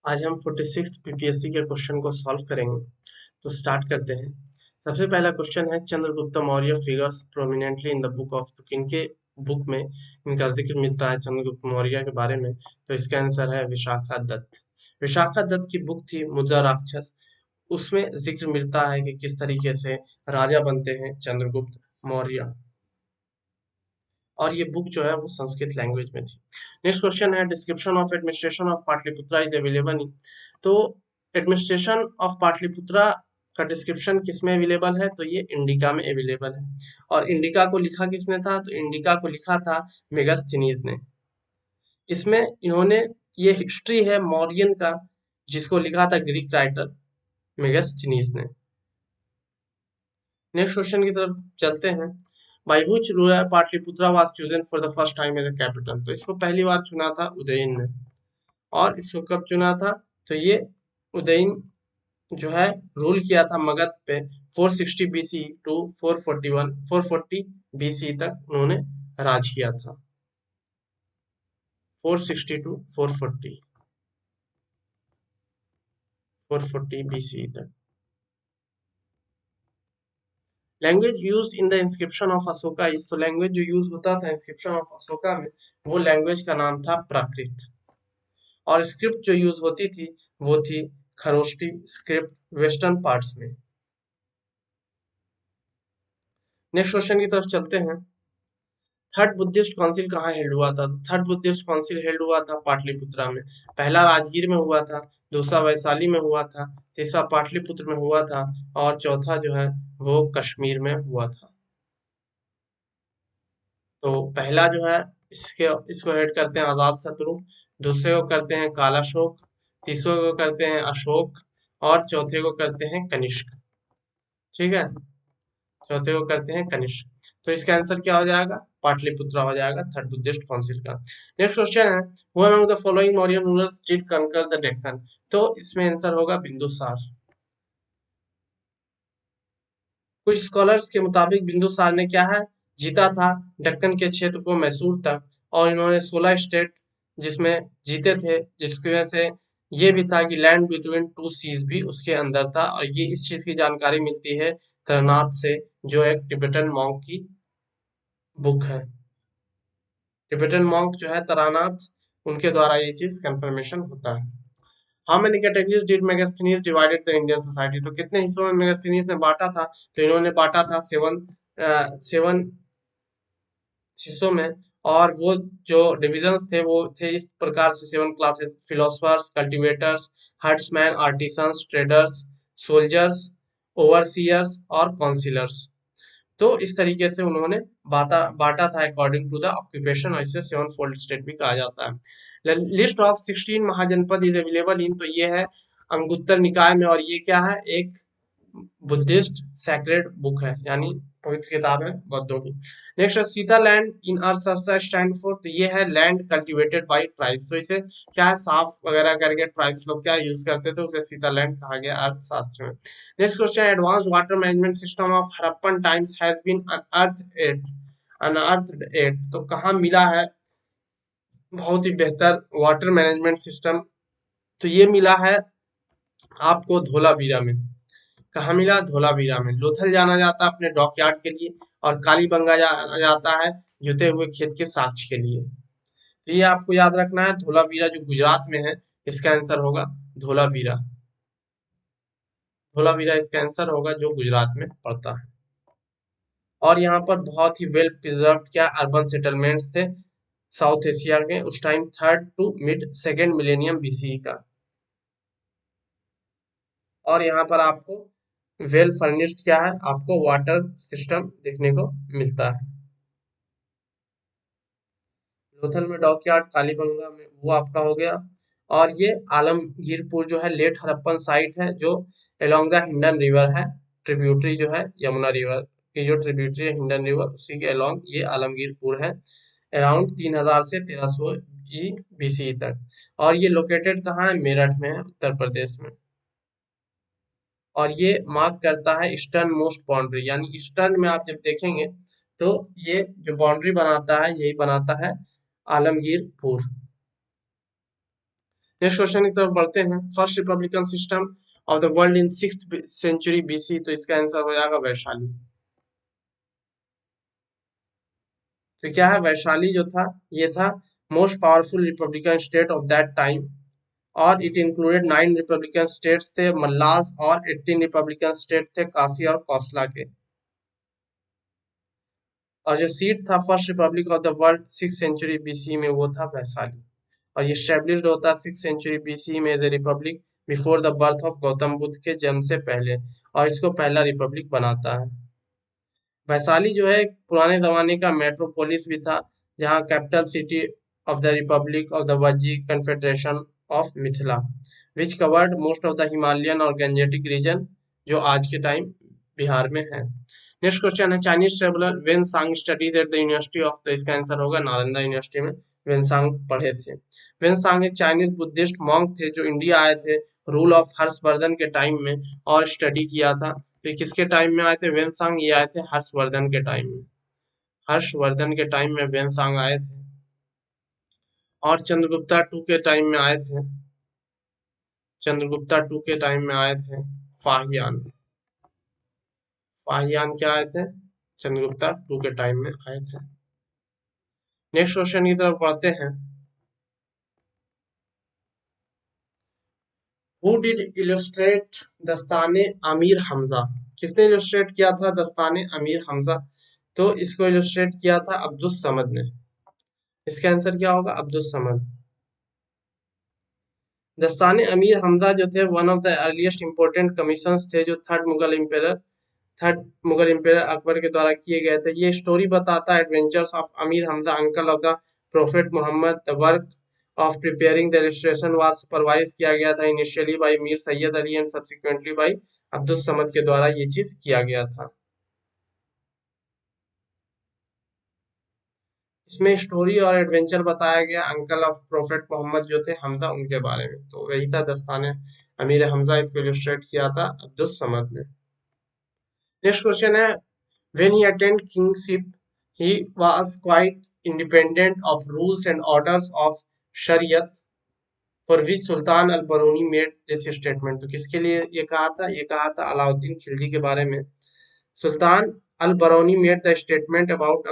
आज हम 46 पीपीएससी के क्वेश्चन को सॉल्व करेंगे। तो स्टार्ट करते हैं। सबसे पहला क्वेश्चन है, Chandragupta Maurya figures prominently in the book of, तो किनके बुक में इनका जिक्र मिलता है चंद्रगुप्त मौर्य के बारे में? तो इसका आंसर है विशाखा दत्त। विशाखा दत्त की बुक थी मुद्रा राक्षस। उसमें जिक्र मिलता है कि किस तरीके से राजा बनते हैं चंद्रगुप्त मौर्य, और ये बुक जो है वो संस्कृत लैंग्वेज में थी। नेक्स्ट क्वेश्चन है, description of administration of Pataliputra is available in, तो एडमिनिस्ट्रेशन ऑफ पाटलिपुत्रा का डिस्क्रिप्शन किस में अवेलेबल है? तो ये इंडिका में अवेलेबल है। और इंडिका को लिखा किसने था? तो इंडिका को लिखा था मेगास्थनीज ने। इसमें इन्होंने, ये हिस्ट्री है मौर्यन का, जिसको लिखा था ग्रीक राइटर मेगास्थनीज ने। नेक्स्ट क्वेश्चन की तरफ चलते हैं। By which ruler Pataliputra was chosen for the first time as a capital, तो इसको पहली बार चुना था उदयन ने। और इसको कब चुना था? तो ये उदयन जो है रूल किया था मगध पे 460 बीसी टू 440 बीसी तक उन्होंने राज किया था। 460 टू 440 बीसी तक। Language used in the inscription of Ashoka is, तो लैंग्वेज जो यूज होता था इंस्क्रिप्शन ऑफ अशोका में, वो लैंग्वेज का नाम था प्राकृत। और स्क्रिप्ट जो यूज होती थी वो थी खरोष्टी स्क्रिप्ट वेस्टर्न पार्ट्स में। नेक्स्ट क्वेश्चन की तरफ चलते हैं। थर्ड बुद्धिस्ट काउंसिल कहाँ हेल्ड हुआ था? थर्ड बुद्धिस्ट काउंसिल हेल्ड हुआ था पाटलिपुत्रा में। पहला राजगीर में हुआ था, दूसरा वैशाली में हुआ था, तीसरा पाटलिपुत्र में हुआ था, और चौथा जो है वो कश्मीर में हुआ था। तो पहला जो है, इसको हेड करते हैं अजात शत्रु, दूसरे को करते हैं कालाशोक, तीसरे को करते हैं अशोक, और चौथे को करते हैं कनिष्क। ठीक है, चौथे को करते हैं कनिष्क। तो इसका आंसर क्या हो जाएगा? पाटलिपुत्रा हो जाएगा थर्ड बुद्धिस्ट काउंसिल का। नेक्स्ट क्वेश्चन है, who among the following Mauryan rulers did कंकर द डेक्कन, तो इसमें आंसर होगा बिंदुसार। कुछ स्कॉलर्स के मुताबिक बिंदुसार ने क्या है, जीता था दक्कन के क्षेत्र को मैसूर तक, और इन्होंने 16 स्टेट जिसमें जीते थे, जिसकी वजह से ये भी था कि लैंड बिटवीन टू सीज भी उसके अंदर था। और ये इस चीज की जानकारी मिलती है तरनाथ से, जो एक टिबेटन मॉन्क की बुक है। टिबेटन मॉन्क जो है तारानाथ, उनके द्वारा ये चीज कंफर्मेशन होता है। How many categories did Megasthenes divided the Indian society, तो कितने हिस्सों में मेगास्थनीज ने बांटा था? तो इन्होंने बांटा था सेवन हिस्सों में। और वो जो डिविजन्स थे वो थे इस प्रकार से, 7 classes: philosophers, cultivators, herdsmen, artisans, traders, soldiers, overseers और काउंसिलर्स। तो इस तरीके से उन्होंने बांटा था अकॉर्डिंग टू द ऑक्यूपेशन, और इसे 7 फोल्ड स्टेट भी कहा जाता है। List of 16 mahajanapada is available in, तो ये है अंगुत्तर निकाय में, और ये क्या है, एक बुद्धिस्ट सैक्रेड बुक है, यानी पवित्र किताब है बौद्धों की। नेक्स्ट, सीता लैंड इन अर्थशास्त्र स्टैंड फॉर, तो ये है लैंड कल्टिवेटेड बाय ट्राइब्स, तो इसे क्या है, साफ वगैरह करके ट्राइब्स लोग क्या यूज करते थे, उसे सीता लैंड कहा गया अर्थशास्त्र में। Next question, advance water management system of Harappan times has been unearthed at, तो कहाँ मिला है बहुत ही बेहतर वाटर मैनेजमेंट सिस्टम? तो ये मिला है आपको धोलावीरा में। कहाँ मिला? धोलावीरा में। लोथल जाना जाता है अपने डॉकयार्ड के लिए, और कालीबंगा जाना जाता है जुते हुए खेत के साक्ष्य के लिए। तो ये आपको याद रखना है, धोलावीरा जो गुजरात में है, इसका आंसर होगा धोलावीरा। धोलावीरा इसका आंसर होगा, जो गुजरात में पड़ता है। और यहाँ पर बहुत ही वेल प्रिजर्व्ड क्या अर्बन सेटलमेंट्स थे साउथ एशिया के उस time, third to mid second millennium BCE का। और यहाँ पर आपको वेल फर्निश्ड क्या है, आपको वाटर सिस्टम देखने को मिलता है। लोथल में डॉकयार्ड, कालीबंगा में वो आपका हो गया। और ये आलमगीरपुर जो है लेट हड़प्पन साइट है, जो अलोंग द हिंडन रिवर है, ट्रिब्यूटरी जो है यमुना रिवर की, जो ट्रिब्यूटरी है हिंडन रिवर, उसी के अलोंग ये आलमगीरपुर है, अराउंड 3000 से 1300 बीसी तक। और ये लोकेटेड कहाँ है? मेरठ में है, उत्तर प्रदेश में। और ये मार्क करता है ईस्टर्न मोस्ट बाउंड्री, यानी ईस्टर्न में आप जब देखेंगे तो ये जो बाउंड्री बनाता है, यही बनाता है आलमगीरपुर। नेक्स्ट क्वेश्चन की तरफ बढ़ते हैं। First republican system of the world in 6th century BC, तो इसका आंसर हो जाएगा वैशाली। तो क्या है, वैशाली जो था ये था most powerful Republican state of that time, और इट इंक्लूडेड 9 रिपब्लिकन स्टेट्स थे मल्लास, और 18 रिपब्लिकन स्टेट थे काशी और कौसला के। और जो सीट था first republic of the world 6th century BC में, वो था वैशाली। और ये स्टेब्लिश्ड होता है 6th सेंचुरी बीसी में as a republic before the birth of Gautam Buddha के जन्म से पहले, और इसको पहला रिपब्लिक बनाता है। वैशाली जो है एक पुराने जमाने का मेट्रोपोलिस भी था, जहाँ capital city of the Republic of the Vajji confederation of Mithila, which covered most of the Himalayan और गंजेटिक रीजन, जो आज के टाइम बिहार में है। नेक्स्ट क्वेश्चन है, Chinese traveller Hiuen Tsang studies at the university of, तो इसका आंसर होगा नालंदा यूनिवर्सिटी में वेन सांग पढ़े थे। वेन सांग एक चाइनीज बुद्धिस्ट मॉन्क थे जो इंडिया आए थे रूल ऑफ हर्षवर्धन के टाइम में और स्टडी किया था। तो ये किसके टाइम में आए थे वेनसांग, ये आए थे हर्षवर्धन के टाइम में। हर्षवर्धन के टाइम में वेनसांग आए थे। और चंद्रगुप्ता टू के टाइम में आए थे, चंद्रगुप्ता टू के टाइम में आए थे फाहियान। फाहियान क्या आए थे, चंद्रगुप्ता टू के टाइम में आए थे। नेक्स्ट क्वेश्चन की तरफ पढ़ते हैं। हु डिड इलस्ट्रेट दस्ताने अमीर हमजा, किसने इलस्ट्रेट किया था दस्ताने अमीर हमजा, तो इसको इलस्ट्रेट किया था अब्दुस समद ने। इसका आंसर क्या होगा, अब्दुस समद। दस्ताने अमीर हमजा जो थे one of the earliest important commissions थे जो थर्ड मुगल एम्पेयर अकबर के द्वारा किए गए थे। ये स्टोरी बताता है adventures of Amir Hamza uncle of the prophet Mohammad. The work of preparing the illustration was supervise किया गया था initially by Mir Sayyid Ali and subsequently by Abdus Samad के द्वारा ये चीज किया गया था। इसमें स्टोरी और एडवेंचर बताया गया अंकल ऑफ प्रोफेट मोहम्मद जो थे हमजा, उनके बारे में। तो वही था दस्ताने अमीर हमजा, इसको इलस्ट्रेट किया था अब्दुस समद ने। नेक्स्ट क्वेश्चन है, when he attend kingship he was quite independent of rules and orders of Shariat for which Sultan Al Barani made this statement, तो किसके लिए ये कहा था, ये कहा था अलाउद्दीन खिलजी के बारे में। Sultan Al Barani made the statement about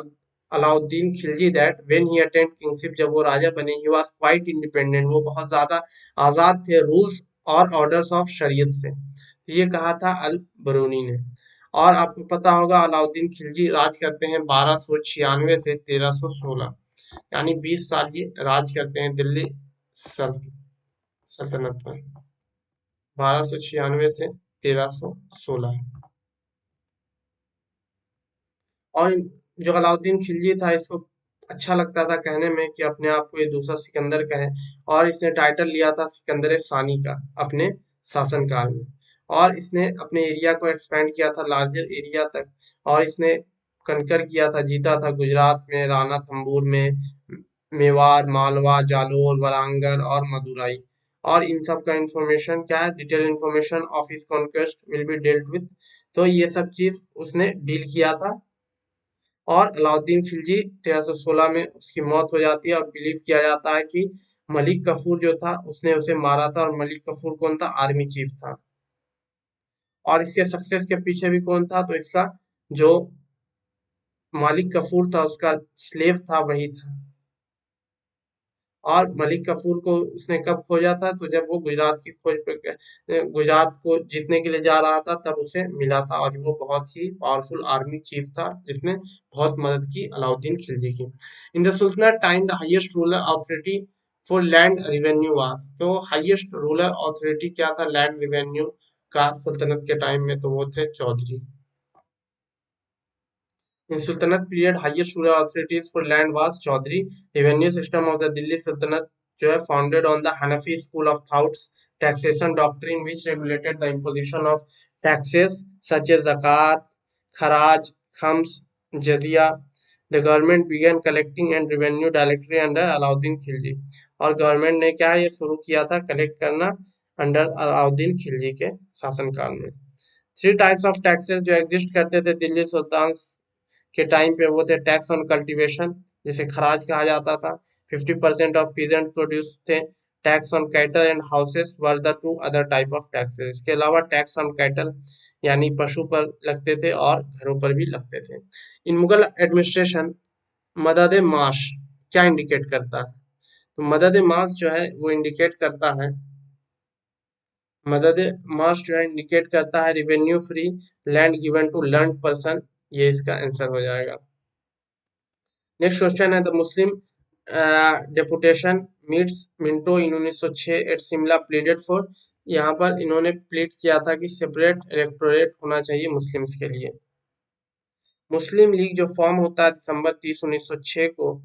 Alauddin Khilji that when he attend kingship, जब वो राजा बने, ही वाज क्वाइट इंडिपेंडेंट, वो बहुत ज्यादा आजाद थे रूल्स और ऑर्डर्स ऑफ शरीयत से। तो ये कहा था अल बरूनी ने। और आपको पता होगा अलाउद्दीन खिलजी राज करते हैं 1296 से 1316, यानी 20 साल ये राज करते हैं दिल्ली सल, सल्तनत पर, 1296 से 1316। और जो अलाउद्दीन खिलजी था इसको अच्छा लगता था कहने में कि अपने आप को ये दूसरा सिकंदर कहे, और इसने टाइटल लिया था सिकंदर सानी का अपने शासनकाल में। और इसने अपने एरिया को एक्सपेंड किया था लार्जर एरिया तक, और इसने कनकर किया था, जीता था गुजरात में, राणा थंबूर में, मेवाड़, मालवा, जालोर, वारांगल और मदुराई। और इन सब का इंफॉर्मेशन क्या है, detail information of his conquest will be dealt with. तो ये सब चीज उसने डील किया था। और अलाउद्दीन खिलजी 1316 में उसकी मौत हो जाती है, और बिलीव किया जाता है कि मलिक कफूर जो था उसने उसे मारा था। और मलिक कफूर कौन था, आर्मी चीफ था। और इसके सक्सेस के पीछे भी कौन था, तो इसका जो मालिक कफूर था उसका स्लेव था वही था। और मलिक कफूर को उसने कब खोजा था, तो जब वो गुजरात की खोज पे गुजरात को जीतने के लिए जा रहा था तब उसे मिला था। और वो बहुत ही पावरफुल आर्मी चीफ था जिसने बहुत मदद की अलाउद्दीन खिलजी की। In the सुल्तनत time the highest ruler authority for land revenue was, तो हाईएस्ट रूलर अथॉरिटी क्या था लैंड रिवेन्यू का सल्तनत के टाइम में, तो वो थे Chaudhary. In Sultanate period, highest ruler authorities for land was Chaudhry. Revenue system of the Delhi Sultanate जो है founded on the Hanafi school of thoughts, taxation doctrine which regulated the imposition of taxes such as zakat, kharaj, khams, jizya. The government began collecting and revenue directly under Alauddin Khilji. और government ने क्या ये शुरू किया था collect करना under Alauddin Khilji के शासनकाल में। थ्री टाइप्स ऑफ टैक्सेस जो एग्जिस्ट करते थे दिल्ली सुल्तान के टाइम पे, वो थे टैक्स ऑन कल्टीवेशन जिसे खराज कहा जाता था, 50% ऑफ पीजेंट प्रोड्यूस थे, tax on cattle and houses were the two other type of taxes. इसके अलावा टैक्स ऑन कैटल यानी पशु पर लगते थे और घरों पर भी लगते थे। इन मुगल एडमिनिस्ट्रेशन मदद माश क्या इंडिकेट करता है? तो मदद माश जो है वो इंडिकेट करता है, मदद मास जो है इंडिकेट करता है revenue free land given to learn person. ये इसका आंसर हो जाएगा। नेक्स्ट क्वेश्चन है the Muslim deputation meets Minto in 1906 at Shimla pleaded for. यहाँ पर इन्होंने प्लीड किया था कि सेपरेट इलेक्टोरेट होना चाहिए मुस्लिम्स के लिए। मुस्लिम लीग जो फॉर्म होता है दिसंबर 30 1906 को,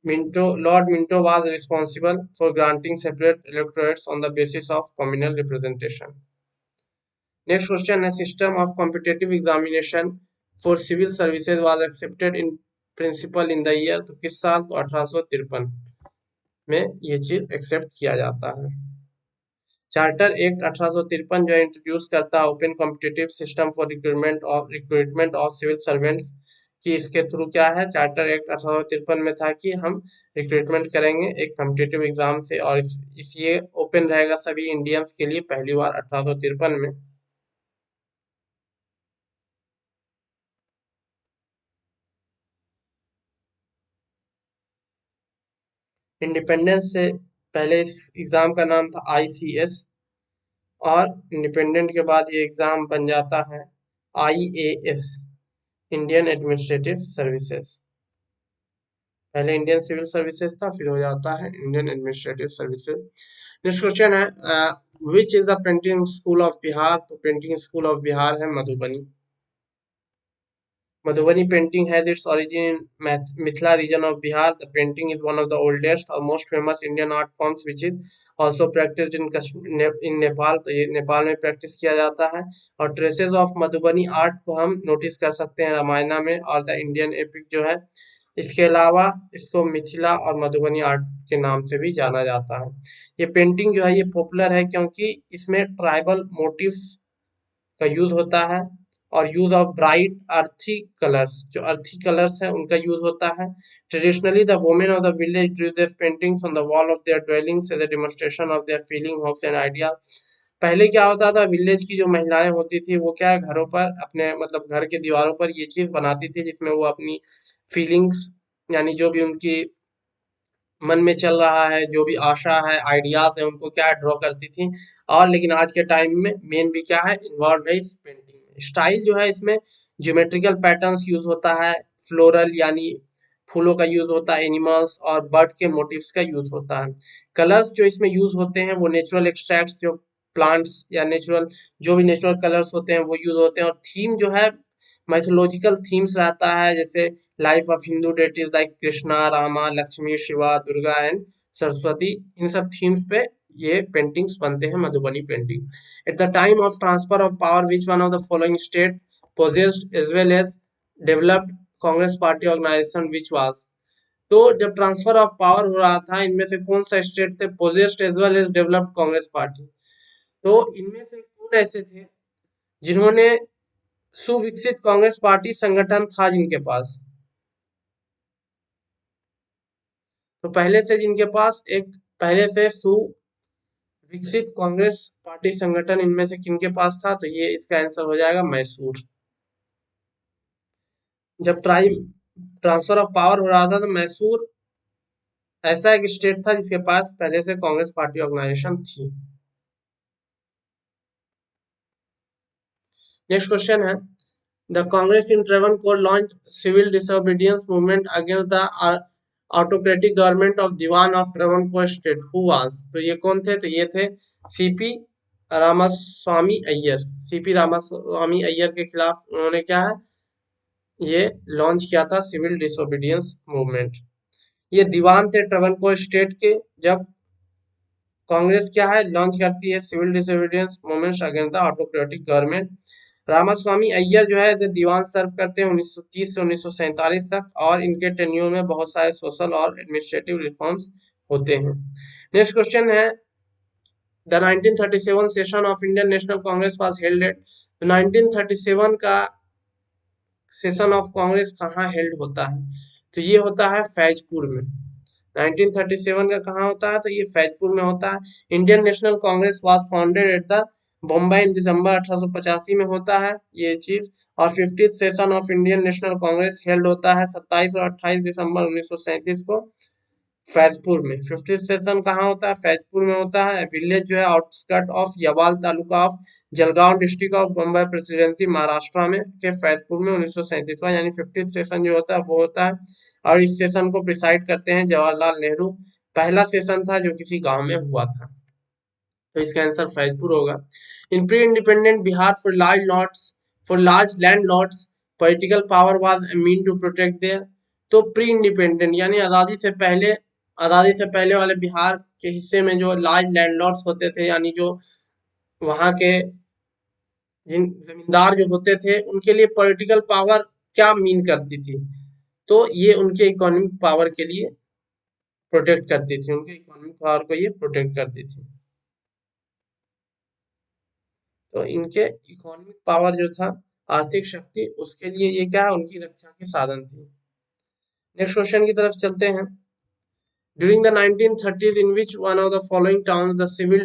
Lord Minto was responsible for granting separate electorates on the basis of communal representation. Next question is system of competitive examination for civil services was accepted in principle in the year। तो किस साल? तो 1853 में ये चीज accept किया जाता है। चार्टर एक्ट 1853 जो इंट्रोड्यूस करता है open competitive system for recruitment of civil servants कि इसके थ्रू क्या है, चार्टर एक्ट 1853 में था कि हम रिक्रूटमेंट करेंगे एक कॉम्पिटिटिव एग्जाम से, और ये ओपन रहेगा सभी इंडियंस के लिए पहली बार 1853 में। इंडिपेंडेंस से पहले इस एग्जाम का नाम था ICS, और इंडिपेंडेंट के बाद ये एग्जाम बन जाता है IAS, इंडियन एडमिनिस्ट्रेटिव सर्विसेज। पहले इंडियन सिविल सर्विसेज था, फिर हो जाता है Indian administrative services. Next question है which is the painting school of Bihar. तो पेंटिंग स्कूल ऑफ बिहार है Madhubani. Madhubani painting has its origin in Mithila region of Bihar. The painting is one of the oldest or most famous Indian art forms which is also practiced in Nepal। तो ये नेपाल में practice किया जाता है। और traces of Madhubani art को हम notice कर सकते हैं रामायणा में और द इंडियन एपिक जो है। इसके अलावा इसको मिथिला और मधुबनी आर्ट के नाम से भी जाना जाता है। ये पेंटिंग जो है ये पॉपुलर है क्योंकि इसमें ट्राइबल मोटिव्स का यूज होता है और use of bright earthy colours, जो अर्थी कलर्स है उनका यूज होता है। Traditionally the women of the village drew this paintings on the wall of their dwellings as a demonstration of their feeling hopes and ideas. पहले क्या होता था, village की जो महिलाएं होती थी वो क्या है घरों पर अपने मतलब घर के दीवारों पर ये चीज बनाती थी जिसमें वो अपनी फीलिंग्स यानी जो भी उनकी मन में चल रहा है, जो भी आशा है, आइडियाज है, उनको क्या ड्रॉ करती थी। और लेकिन आज के टाइम में मेन भी क्या है इन्वॉल्व है इस पेंटिंग में। स्टाइल जो है इसमें ज्योमेट्रिकल पैटर्न्स यूज होता है, फ्लोरल यानी फूलों का यूज होता है, एनिमल्स और बर्ड के मोटिव्स का यूज होता है। कलर्स जो इसमें यूज होते हैं वो नेचुरल एक्सट्रैक्ट्स जो प्लांट्स या नेचुरल जो भी नेचुरल कलर्स होते हैं वो यूज होते हैं। और थीम जो है माइथोलॉजिकल थीम्स रहता है, जैसे life of Hindu deities like Krishna, Rama, Lakshmi, Shiva, Durga and Saraswati. इन सब थीम्स पे ये पेंटिंग्स बनते हैं Madhubani painting. At the time of transfer of power which one of the following state possessed as well as developed Congress party organisation which was. तो जब ट्रांसफर ऑफ पावर हो रहा था इनमें से कौन सा स्टेट थे possessed as well as developed Congress party. तो इनमें से कौन ऐसे थे जिन्होंने सुविकसित कांग्रेस पार्टी संगठन था जिनके पास। तो पहले से जिनके पास एक पहले से सुविकसित कांग्रेस पार्टी संगठन इनमें से किनके पास था, तो ये इसका आंसर हो जाएगा मैसूर। जब ट्रांसफर ऑफ पावर हो रहा था तो मैसूर ऐसा एक स्टेट था जिसके पास पहले से कांग्रेस पार्टी ऑर्गेनाइजेशन थी। नेक्स्ट क्वेश्चन है the Congress in Travancore launched civil disobedience movement against the autocratic government of Diwan of Travancore state who was। तो ये कौन थे, तो ये थे सीपी रामास्वामी अय्यर। सीपी रामास्वामी अय्यर के खिलाफ उन्होंने क्या है ये लॉन्च किया था सिविल डिसोबीडियंस मूवमेंट। ये दीवान थे ट्रेवनकोर स्टेट के जब कांग्रेस क्या है लॉन्च करती है civil disobedience movements against the autocratic government. Ramaswamy Iyer जो है एज ए दीवान सर्व करते हैं 1930 से 1947 तक, और इनके टेन्योर में बहुत सारे सोशल और एडमिनिस्ट्रेटिव रिफॉर्म्स होते हैं। नेक्स्ट क्वेश्चन है the 1937 session of Indian national Congress was held at. 1937 का सेशन ऑफ कांग्रेस कहाँ हेल्ड होता है, तो ये होता है फैजपुर में। 1937 का कहाँ होता है, तो ये फैजपुर में होता है। Indian national Congress was founded at the Bombay in December 1885 में होता है ये चीज। और 50th session of Indian national Congress held होता है 27 और 28 दिसंबर 1937 को फैजपुर में। 50th सेशन कहाँ होता है, फैजपुर में होता है। विलेज जो है outskirt of Yawal taluka of Jalgaon district of Bombay presidency Maharashtra में के फैजपुर में 1937 में, यानी 50th सेशन जो होता है वो होता है। और इस सेशन को प्रिसाइड करते हैं जवाहरलाल नेहरू। पहला सेशन था जो किसी गांव में हुआ था, तो इसका आंसर फैजपुर होगा। In pre independent Bihar for large land lots political power was mean to protect their. तो प्री इंडिपेंडेंट यानी आजादी से पहले वाले बिहार के हिस्से में जो लार्ज लैंडलॉर्ड्स होते थे, यानी जो वहां के जिन जमींदार जो होते थे, उनके लिए पॉलिटिकल पावर क्या मीन करती थी, तो ये उनके इकोनॉमिक पावर के लिए प्रोटेक्ट करती थी, उनके इकोनॉमिक पावर को ये प्रोटेक्ट करती थी। तो इनके इकोनॉमिक पावर जो था, आर्थिक शक्ति, उसके लिए ये क्या है, उनकी रक्षा के साधन थी। नेक्स्ट क्वेश्चन की तरफ चलते हैं। During the 1930s, in which one of the following towns the civil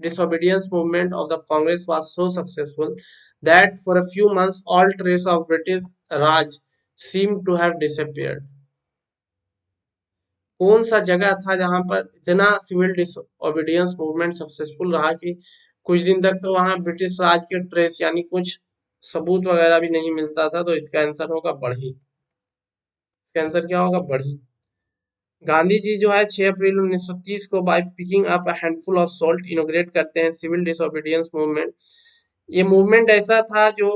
disobedience movement of the Congress was so successful that for a few months all trace of British Raj seemed to have disappeared? कौन सा जगह था जहां पर इतना civil disobedience movement successful रहा कि कुछ दिन तक तो वहां ब्रिटिश राज के ट्रेस यानी कुछ सबूत वगैरह भी नहीं मिलता था, तो इसका आंसर होगा बढ़ी। इसका आंसर क्या होगा, बढ़ी। गांधी जी जो है 6 अप्रैल 1930 को by picking up a handful of salt inaugurate करते हैं सिविल डिसोबीडियंस मूवमेंट। ये मूवमेंट ऐसा था जो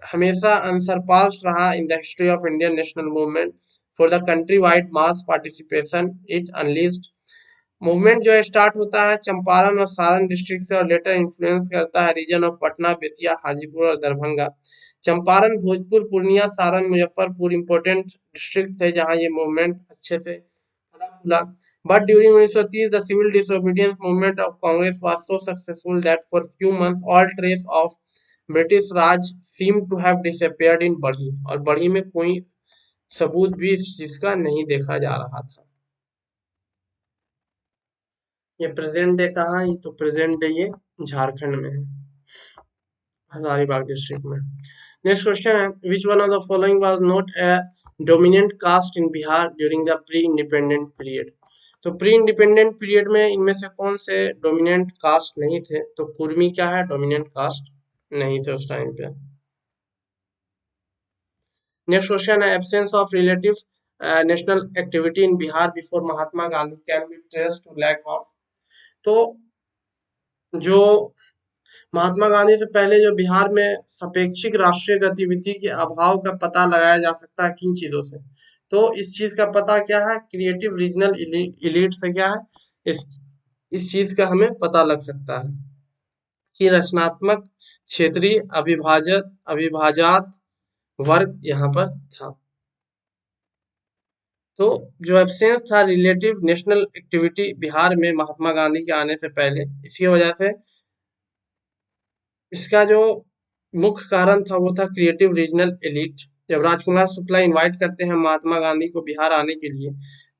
हमेशा अनसरपास्ड रहा in the history of Indian national movement for the country wide mass participation it enlist. Movement जो है स्टार्ट होता है चंपारण और सारण डिस्ट्रिक्ट से और लेटर इन्फ्लुएंस करता है रीजन ऑफ पटना, बेतिया, हाजीपुर और दरभंगा। चंपारण, भोजपुर, पूर्णिया, सारण, मुजफ्फरपुर इंपोर्टेंट डिस्ट्रिक्ट थे जहां ये मूवमेंट अच्छे से फला फूला। But during 1930s, the civil disobedience movement of Congress was so successful that for few months all trace of British Raj seemed to have disappeared in बढ़ी, और बढ़ी में कोई सबूत भी इस चीज का नहीं देखा जा रहा था। ये प्रेजेंट डे कहाँ है, तो प्रेजेंट डे ये झारखंड में है, हजारीबाग डिस्ट्रिक्ट में। नेक्स्ट क्वेश्चन है, which one of the following was not a dominant caste in Bihar during the pre independent period. तो प्री इंडिपेंडेंट पीरियड में इनमें से कौन से डोमिनेंट कास्ट नहीं थे, तो कुर्मी क्या है, डोमिनेंट कास्ट नहीं थे उस टाइम पे। नेक्स्ट क्वेश्चन है, absence of relative national activity in Bihar before Mahatma Gandhi can be traced to lack of. तो जो महात्मा गांधी से पहले जो बिहार में सापेक्षिक राष्ट्रीय गतिविधि के अभाव का पता लगाया जा सकता है किन चीजों से, तो इस चीज का पता क्या है, क्रिएटिव रीजनल इलीट से क्या है, इस इस चीज का हमें पता लग सकता है कि रचनात्मक क्षेत्रीय अविभाजात वर्ग यहाँ पर था। तो जो एब्सेंस था रिलेटिव नेशनल एक्टिविटी बिहार में महात्मा गांधी के आने से पहले, इसी वजह से इसका जो मुख्य कारण था वो था क्रिएटिव रीजनल एलिट। जब राजकुमार शुक्ला इनवाइट करते हैं महात्मा गांधी को बिहार आने के लिए,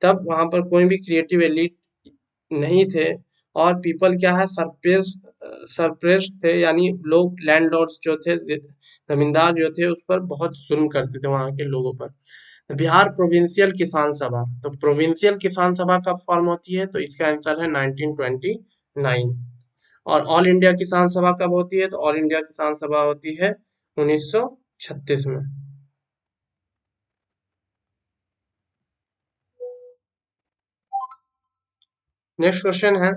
तब वहां पर कोई भी क्रिएटिव एलिट नहीं थे, और पीपल क्या है, सरप्रेस थे, यानी लोग लैंडलॉर्ड्स जो थे, जमींदार जो थे, उस पर बहुत जुल्म करते थे वहां के लोगों पर। बिहार प्रोविंशियल किसान सभा, तो प्रोविंशियल किसान सभा कब फॉर्म होती है, तो इसका आंसर है 1929। और ऑल इंडिया किसान सभा कब होती है, तो ऑल इंडिया किसान सभा होती है 1936 में। नेक्स्ट क्वेश्चन है,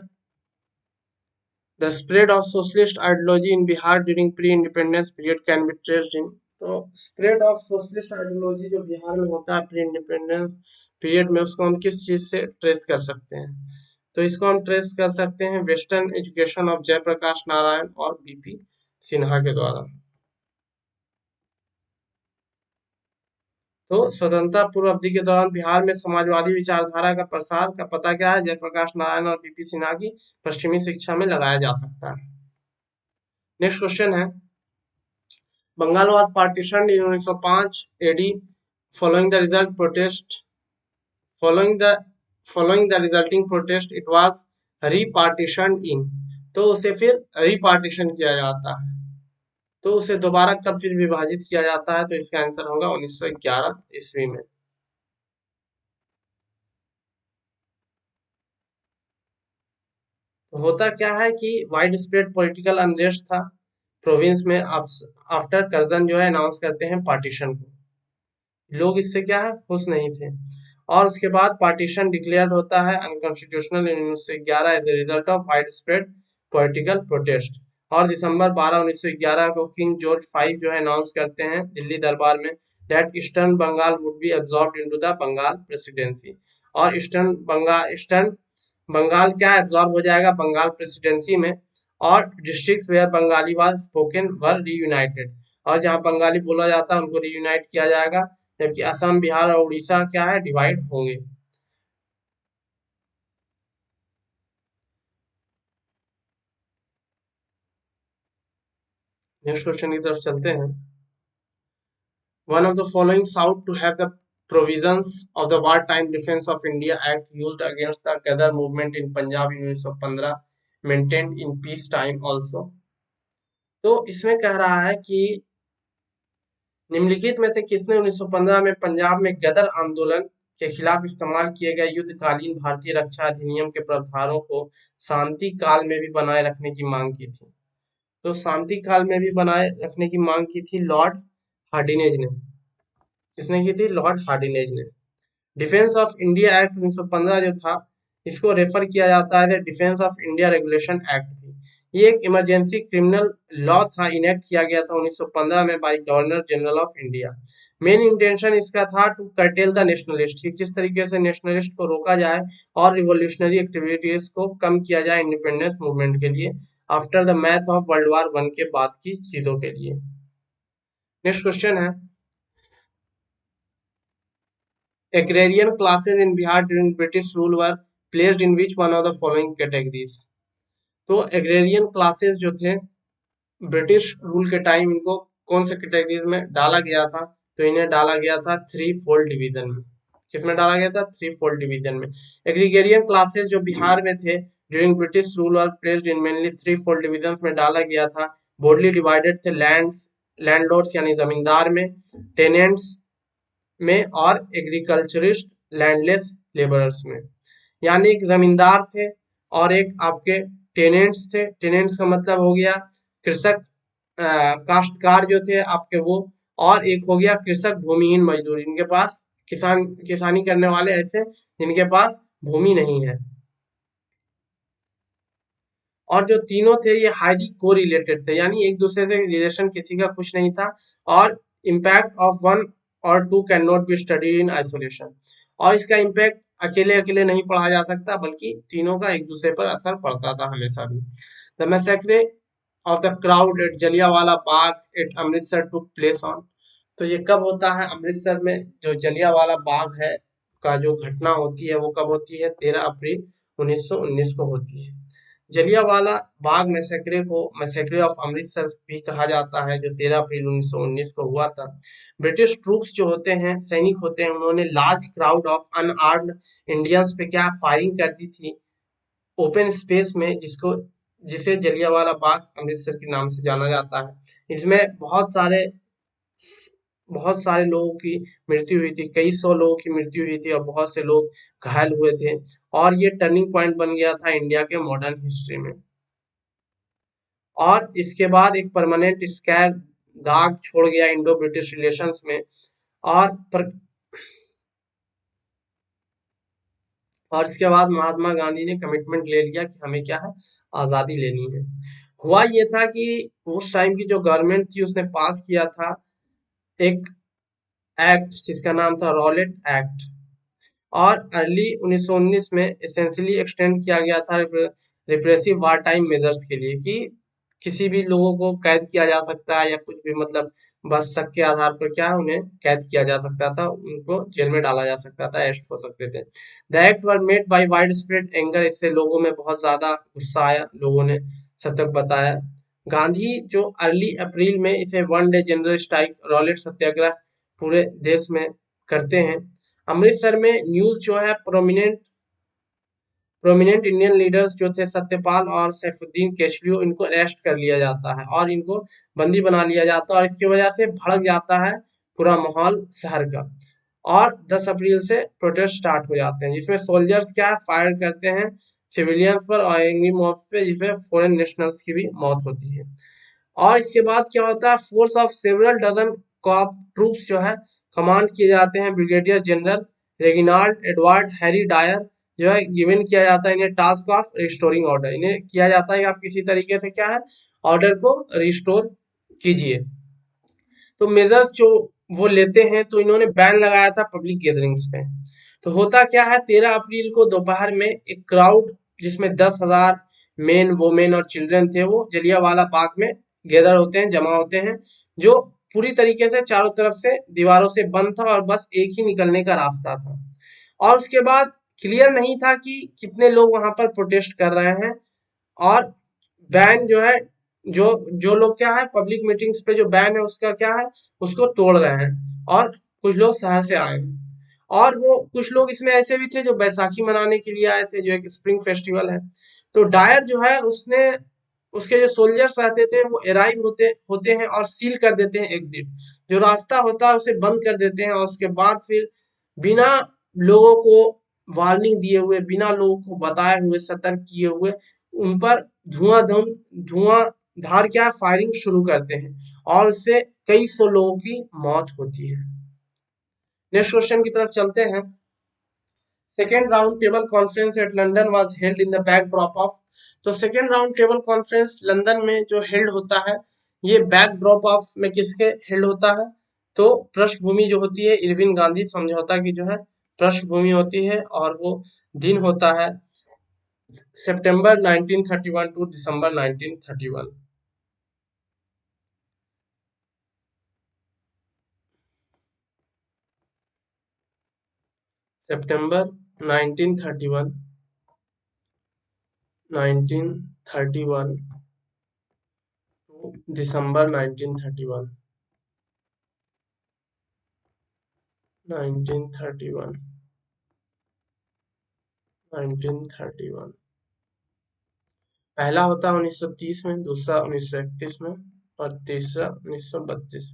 the spread of socialist ideology in Bihar during pre independence period can be traced in. तो स्प्रेड ऑफ सोशलिस्ट आइडियोलॉजी जो बिहार में होता है प्री इंडिपेंडेंस पीरियड में, उसको हम किस चीज से ट्रेस कर सकते हैं, तो इसको हम ट्रेस कर सकते हैं western education of Jayaprakash Narayan और बीपी सिन्हा के द्वारा। तो स्वतंत्रता पूर्व अवधि के दौरान बिहार में समाजवादी विचारधारा का प्रसार का पता क्या है, जयप्रकाश नारायण और बीपी सिन्हा की पश्चिमी शिक्षा में लगाया जा सकता है। नेक्स्ट क्वेश्चन है, Bengal was partitioned in 1905 AD following the result protest following the following the resulting protest it was repartitioned in, तो उसे फिर रिपार्टीशन किया जाता है, तो उसे दोबारा कब फिर विभाजित किया जाता है, तो इसका आंसर होगा 1911 ईस्वी में। तो होता क्या है कि वाइड स्प्रेड पॉलिटिकल अनरेस्ट था प्रोविंस में, आफ्टर कर्जन जो है अनाउंस करते हैं पार्टीशन को, लोग इससे क्या है खुश नहीं थे, और उसके बाद पार्टीशन डिक्लेयर होता है unconstitutional in 1911 as a result of wide spread political protest. और दिसंबर 12 1911 को किंग जॉर्ज फाइव जो है अनाउंस करते हैं दिल्ली दरबार में that eastern Bengal would be absorbed into the Bengal presidency, और ईस्टर्न बंगाल क्या एब्जॉर्ब हो जाएगा बंगाल प्रेसिडेंसी में, और district where Bengali was spoken were reunited, और जहां बंगाली बोला जाता है उनको रीयूनाइट किया जाएगा, जबकि असम बिहार और उड़ीसा क्या है डिवाइड होंगे। नेक्स्ट क्वेश्चन की तरफ चलते हैं। One of the following sought to have the provisions of the Wartime Defense of India Act used against the Ghadar movement in Punjab in 1915 maintained in peace time also। तो इसमें कह रहा है कि निम्नलिखित में से किसने 1915 में पंजाब में गदर आंदोलन के खिलाफ इस्तेमाल किए गए युद्धकालीन भारतीय रक्षा अधिनियम के प्रावधानों को शांति काल में भी बनाए रखने की मांग की थी। तो शांति काल में भी बनाए रखने की मांग की थी लॉर्ड हार्डिनेज ने। किसने की थी? लॉर्ड हार्डिनेज ने। डिफेंस ऑफ इंडिया एक्ट 1915 जो था इसको रेफर किया जाता है defence of India regulation act भी। ये एक इमरजेंसी क्रिमिनल लॉ था, इनेक्ट किया गया था 1915 में by governor general of India. Main intention इसका था टू कर्टेल द नेशनलिस्ट, कि किस तरीके से नेशनलिस्ट को रोका जाए और रिवोल्यूशनरी एक्टिविटीज को कम किया जाए इंडिपेंडेंस मूवमेंट के लिए, after the math of world war one के बाद की चीजों के लिए। नेक्स्ट क्वेश्चन है agrarian classes in Bihar during British rule were placed in which one of the following categories। तो agrarian classes जो थे ब्रिटिश रूल के टाइम इनको कौन से कैटेगरीज में डाला गया था? तो इन्हें डाला गया था थ्री फोल्ड डिवीजन में। किसमें डाला गया था? थ्री फोल्ड डिवीजन में। एग्रीगेरियन क्लासेस जो बिहार में थे ड्यूरिंग ब्रिटिश रूल और placed in mainly three fold division में डाला गया था। बोर्डली डिवाइडेड थे लैंडलॉर्ड्स यानी जमींदार में, टेनेंट्स में, और एग्रीकल्चरिस्ट लैंडलेस लेबरर्स में। यानी एक जमींदार थे और एक आपके टेनेंट्स थे। टेनेंट्स का मतलब हो गया कृषक, काश्तकार जो थे आपके वो, और एक हो गया कृषक भूमिहीन मजदूर, जिनके पास किसानी करने वाले ऐसे जिनके पास भूमि नहीं है। और जो तीनों थे ये हाईली को रिलेटेड थे, यानी एक दूसरे से रिलेशन किसी का कुछ नहीं था, और इम्पैक्ट ऑफ वन और two can not be studied in isolation, और इसका इम्पैक्ट अकेले अकेले नहीं पढ़ा जा सकता बल्कि तीनों का एक दूसरे पर असर पड़ता था हमेशा भी। The massacre of the crowd at Jallianwala Bagh at Amritsar took place on. तो ये कब होता है? अमृतसर में जो जलियांवाला बाग है का जो घटना होती है वो कब होती है? 13 अप्रैल 1919 को होती है। जलियांवाला बाग मैसेक्रे को मैसेक्रे ऑफ अमृतसर भी कहा जाता है, जो 13 अप्रैल 1919 को हुआ था। ब्रिटिश ट्रूप्स जो होते हैं, सैनिक होते हैं, उन्होंने large crowd of unarmoured Indians पे क्या फायरिंग कर दी थी ओपन स्पेस में, जिसे जलियांवाला बाग अमृतसर के नाम से जाना जाता है। इसमें बहुत सारे लोगों की मृत्यु हुई थी, कई सौ लोगों की मृत्यु हुई थी और बहुत से लोग घायल हुए थे, और ये टर्निंग पॉइंट बन गया था इंडिया के मॉडर्न हिस्ट्री में। और इसके बाद एक परमानेंट स्कैर दाग छोड़ गया इंडो ब्रिटिश रिलेशंस में, और पर, और इसके बाद महात्मा गांधी ने कमिटमेंट ले लिया कि हमें क्या है, आजादी लेनी है। हुआ ये था कि उस टाइम की जो गवर्नमेंट थी उसने पास किया था एक एक्ट जिसका नाम था रॉलेट एक्ट, और अर्ली 1919 में एसेंशियली एक्सटेंड किया गया था रिप्रेसिव वार टाइम मेजर्स के लिए, कि किसी भी लोगों को कैद किया जा सकता है या कुछ भी, मतलब बस शक के आधार पर क्या है उन्हें कैद किया जा सकता था, उनको जेल में डाला जा सकता था, अरेस्ट हो सकते थे। The act were made by wide spread anger, इससे लोगों में बहुत ज्यादा गुस्सा आया, लोगों ने सब तक बताया। गांधी जो अर्ली अप्रैल में इसे one day general strike Rowlatt Satyagraha पूरे देश में करते हैं। अमृतसर में न्यूज जो है प्रोमिनेंट प्रोमिनेंट इंडियन लीडर्स जो थे सत्यपाल और सैफुद्दीन केशरियो, इनको अरेस्ट कर लिया जाता है और इनको बंदी बना लिया जाता है और इसकी वजह से भड़क जाता है पूरा माहौल शहर का। और 10 अप्रैल से प्रोटेस्ट स्टार्ट हो जाते हैं, जिसमें सोल्जर्स क्या है फायर करते हैं सिविलियंस पर और एंग्री मॉब्स पे, जिसमें फॉरेन नेशनल्स की भी मौत होती है। और इसके बाद क्या होता है, force of several dozen cop troops जो है कमांड किए जाते हैं brigadier general Reginald Edward Harry Dyer, जो है गिवन किया जाता है इन्हें टास्क ऑफ रिस्टोरिंग ऑर्डर। इन्हें किया जाता है कि आप किसी तरीके से क्या है ऑर्डर को रिस्टोर कीजिए। तो मेजर्स जो वो लेते हैं, तो इन्होंने बैन लगाया था पब्लिक गैदरिंग्स पे। तो होता क्या है, 13 अप्रैल को दोपहर में एक क्राउड जिसमें 10,000 मेन वोमेन और चिल्ड्रन थे, वो जलियांवाला बाग में गैदर होते हैं, जमा होते हैं, जो पूरी तरीके से चारों तरफ से दीवारों से बंद था और बस एक ही निकलने का रास्ता था। और उसके बाद क्लियर नहीं था कि कितने लोग वहां पर प्रोटेस्ट कर रहे हैं। और बैन जो है, जो जो लोग क्या है पब्लिक मीटिंग्स पे जो बैन है उसका क्या है, उसको तोड़ रहे हैं। और कुछ लोग शहर से आए हैं, और वो कुछ लोग इसमें ऐसे भी थे जो बैसाखी मनाने के लिए आए थे, जो एक स्प्रिंग फेस्टिवल है। तो डायर जो है उसने, उसके जो सोल्जर्स रहते थे वो अराइव होते होते हैं और सील कर देते हैं एग्जिट, जो रास्ता होता है उसे बंद कर देते हैं। और उसके बाद फिर बिना लोगों को वार्निंग दिए हुए, बिना लोगों को बताए हुए, सतर्क किए हुए, उन पर धुआंधार क्या फायरिंग शुरू करते हैं और उससे कई सौ लोगों की मौत होती है। नेक्स्ट क्वेश्चन की तरफ चलते हैं। Second round table conference at London was held in the backdrop of. तो second round table conference London में जो हेल्ड होता है, ये बैकड्रॉप ऑफ में किसके हेल्ड होता है, तो पृष्ठभूमि जो होती है इरविन गांधी समझौता की जो है पृष्ठभूमि होती है, और वो दिन होता है सितंबर 1931 टू दिसंबर 1931। सितंबर 1931 1931 टू दिसंबर 1931 1931 1931। पहला होता है 1930 में, दूसरा 1931 में और तीसरा 1932।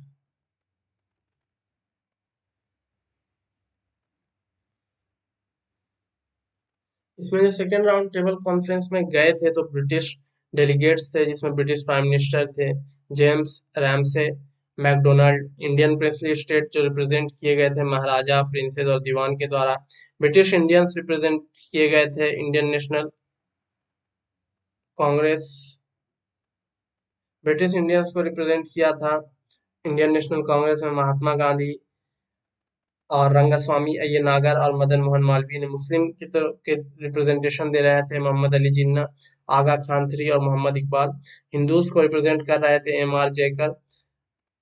इसमें जो सेकेंड राउंड टेबल कॉन्फ्रेंस में गए थे तो ब्रिटिश डेलीगेट्स थे, जिसमें ब्रिटिश प्राइम मिनिस्टर थे James Ramsay MacDonald, Indian princely state जो रिप्रेजेंट किए गए थे महाराजा, प्रिंसेस और दीवान के द्वारा, ब्रिटिश इंडियंस रिप्रेजेंट किए गए थे Indian national Congress, British Indians को रिप्रेजेंट किया था इंडियन नेशनल कांग्रेस में महात्मा गांधी और रंगस्वामी अय्यर और मदन मोहन मालवीय ने। मुस्लिम की तरफ के रिप्रेजेंटेशन दे रहे थे मोहम्मद अली जिन्ना, आगा खान थ्री और मोहम्मद इकबाल। हिंदूज को रिप्रेजेंट कर रहे थे एम आर जयकर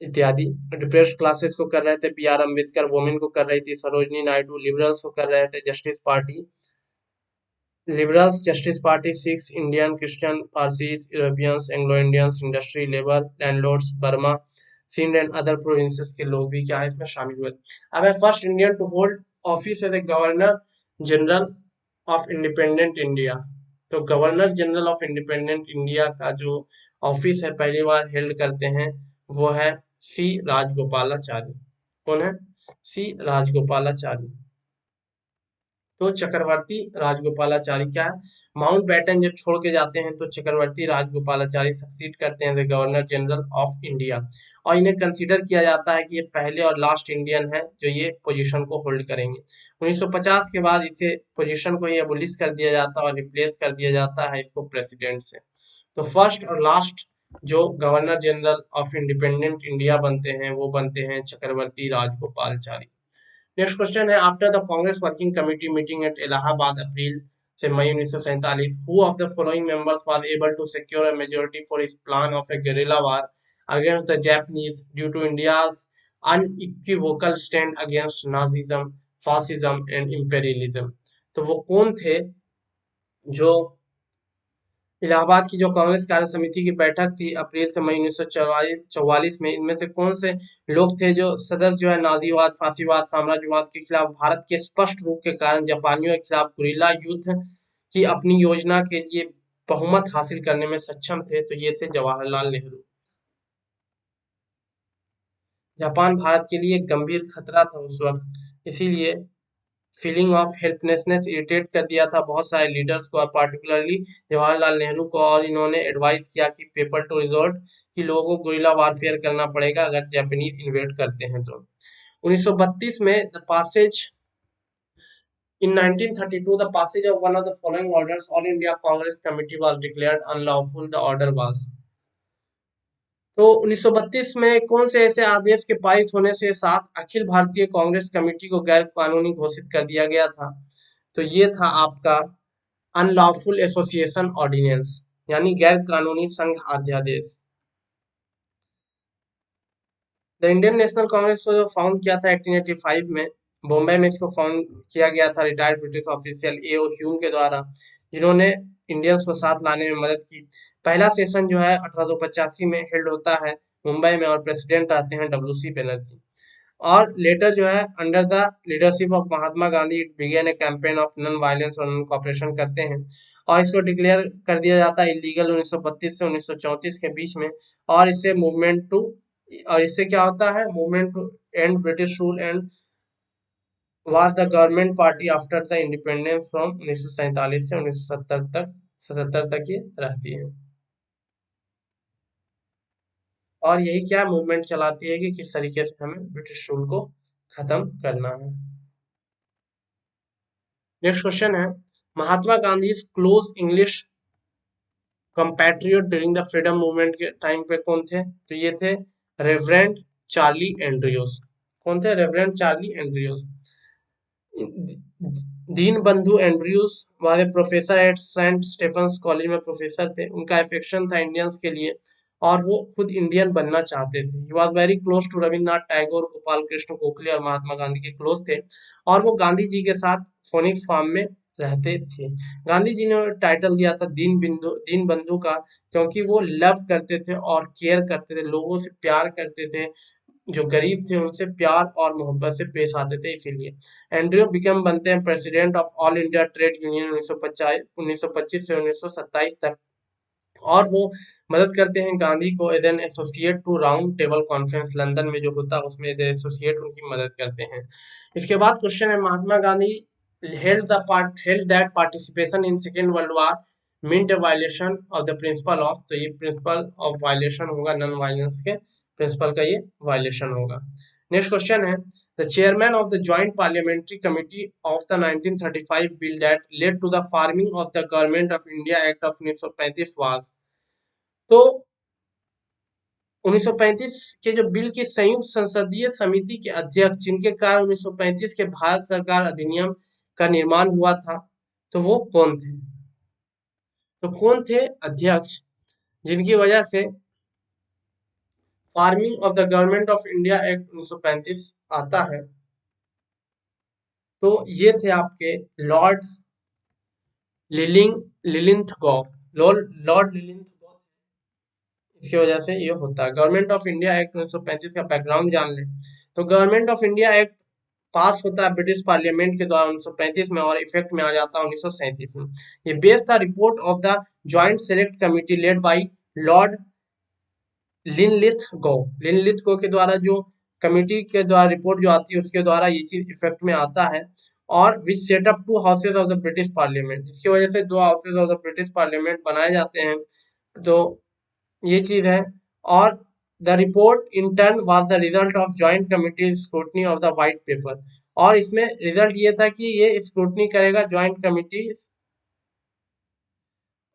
इत्यादि। डिप्रेस्ड क्लासेस को कर रहे थे बी आर अम्बेडकर, वुमेन को कर रही थी सरोजनी नायडू, लिबरल्स को कर रहे थे justice party, liberals justice party, Sikhs, Indian, Christian, Parsis, Europeans, Anglo Indians, industry, labour, landlords, Burma, Sindh and other provinces के लोग भी क्या है इसमें शामिल हुए। अब है first Indian to hold office है the governor general of independent India. तो governor general of independent India का जो ऑफिस है पहली बार हेल्ड करते हैं वो है सी राजगोपालाचारी। कौन है? सी राजगोपालाचारी। तो चक्रवर्ती राजगोपालाचारी क्या है, माउंट बैटन जब छोड़ के जाते हैं तो चक्रवर्ती राजगोपालाचारी सक्सीड करते हैं गवर्नर जनरल ऑफ इंडिया। और इन्हें कंसीडर किया जाता है कि ये पहले और लास्ट इंडियन है जो ये पोजीशन को होल्ड करेंगे। 1950 के बाद इसे पोजीशन को ये एबोलिश कर दिया जाता है और रिप्लेस कर दिया जाता है इसको प्रेसिडेंट से। तो फर्स्ट और लास्ट जो governor general of independent India बनते हैं वो बनते हैं चक्रवर्ती राजगोपालाचारी। नेक्स्ट क्वेश्चन है, after the Congress working committee meeting at Allahabad April से मई 1947, who of the following members was able to secure a majority for his plan of a guerrilla war against the Japanese due to India's unequivocal stand against Nazism, fascism and imperialism। तो वो कौन थे जो इलाहाबाद की जो कांग्रेस कार्य समिति की बैठक थी अप्रैल से मई 1944 में, इनमें से कौन से लोग थे जो सदस्य जो है नाजीवाद, फासीवाद, साम्राज्यवाद के खिलाफ भारत के स्पष्ट रूप के कारण जापानियों के खिलाफ गुरिल्ला युद्ध कि अपनी योजना के लिए बहुमत हासिल करने में सक्षम थे, तो ये थे जवाहरलाल नेहरू। जापान भारत के लिए एक गंभीर खतरा था उस वक्त, इसीलिए फीलिंग ऑफ हेल्पलेसनेस इरिटेट कर दिया था बहुत सारे लीडर्स को, और पार्टिकुलरली जवाहरलाल नेहरू को, और इन्होंने एडवाइस किया कि पीपल टू रिजोर्ट, कि लोगों को गुरिल्ला वारफेयर करना पड़ेगा अगर जापानीज इन्वेड करते हैं तो। 1932 में the Passage In 1932, the passage of one of the following orders, All India Congress Committee was declared unlawful. The order was तो 1932 में कौन से ऐसे आदेश के पारित होने से साथ अखिल भारतीय कांग्रेस कमेटी को गैर कानूनी घोषित कर दिया गया था? तो ये था आपका अनलॉफुल एसोसिएशन ऑर्डिनेंस, यानी गैर कानूनी संघ अध्यादेश। द इंडियन नेशनल कांग्रेस को जो फाउंड किया था 1885 में, बॉम्बे में इसको फाउंड किया गया था retired British official A.O.. Hume के द्वारा, जिन्होंने इंडियंस को साथ लाने में मदद की। पहला सेशन जो है 1885 में हेल्ड होता है मुंबई में, और प्रेसिडेंट रहते हैं डब्ल्यू.सी. बनर्जी। और लेटर जो है under the leadership of Mahatma Gandhi it began A campaign of non violence और नॉन कॉपरेशन करते हैं, और इसको डिक्लेयर कर दिया जाता है इलीगल 1932 से 1934 के बीच में। और इससे मूवमेंट टू और इससे क्या होता है, movement to end British rule and was the government party after the independence from 1947 से 1970 तक 77 तक ये रहती है। और यही क्या मूवमेंट चलाती है कि किस तरीके से हमें ब्रिटिश रूल को खत्म करना है। नेक्स्ट क्वेश्चन है, Mahatma Gandhi close English compatriot during the freedom movement के टाइम पे कौन थे? तो ये थे रेवरेंड चार्ली एंड्रयूज। कौन थे? Reverend Charlie Andrews. Deen Bandhu Andrews हमारे professor at Saint Stephen's college में प्रोफेसर थे। उनका अफेक्शन था इंडियंस के लिए, और वो खुद इंडियन बनना चाहते थे। He was very close to Rabindranath Tagore, Gopal Krishna Gokhale और महात्मा गांधी के क्लोज थे, और वो गांधी जी के साथ फोनिक्स फार्म में रहते थे। गांधी जी ने टाइटल दिया था दीन बंधु का, क्योंकि वो लव करते थे और केयर करते थे, लोगों से प्यार करते थे, जो गरीब थे उनसे प्यार और मोहब्बत से पेश आते थे। इसीलिए एंड्रयू बिकम बनते हैं president of all India trade union 1925 से 1927 तक, और वो मदद करते हैं गांधी को as an associate to round table conference London में जो होता है उसमें एज एसोसिएट उनकी मदद करते हैं। इसके बाद क्वेश्चन है, Mahatma Gandhi held that participation in second world war meant a violation of the principle of, तो ये प्रिंसिपल ऑफ वायलेशन होगा, नॉन वायलेंस के प्रिंसिपल का ये वायलेशन होगा। नेक्स्ट क्वेश्चन है, the chairman of the joint parliamentary committee of the 1935 bill that led to the farming of the government of India act of 1935 was, तो 1935 के जो bill की संयुक्त संसदीय समिति के अध्यक्ष, जिनके कारण 1935 के भारत सरकार अधिनियम का निर्माण हुआ था, तो वो कौन थे? तो कौन थे अध्यक्ष जिनकी वजह से farming of the government of India act 1935 आता है? तो ये थे आपके लॉर्ड लिलिंथगो। लॉर्ड लिलिंथगो, इसकी वजह से ये होता है। गवर्नमेंट ऑफ इंडिया एक्ट 1935 का बैकग्राउंड जान लें, तो गवर्नमेंट ऑफ इंडिया एक्ट पास होता है ब्रिटिश पार्लियामेंट के द्वारा 1935 में, और इफेक्ट में आ जाता है 1937 में। ये बेस्ड था report of the joint select committee led by Lord Linlithgow के द्वारा, जो कमिटी के द्वारा रिपोर्ट जो आती है उसके द्वारा ये चीज इफेक्ट में आता है, और which set up two houses of the British parliament, जिसकी वजह से दो houses of the British parliament बनाए जाते हैं। तो ये चीज है, और the report in turn was the result of joint committee scrutiny of the white paper, और इसमें रिजल्ट ये था कि ये स्क्रूटनी करेगा जॉइंट कमिटी,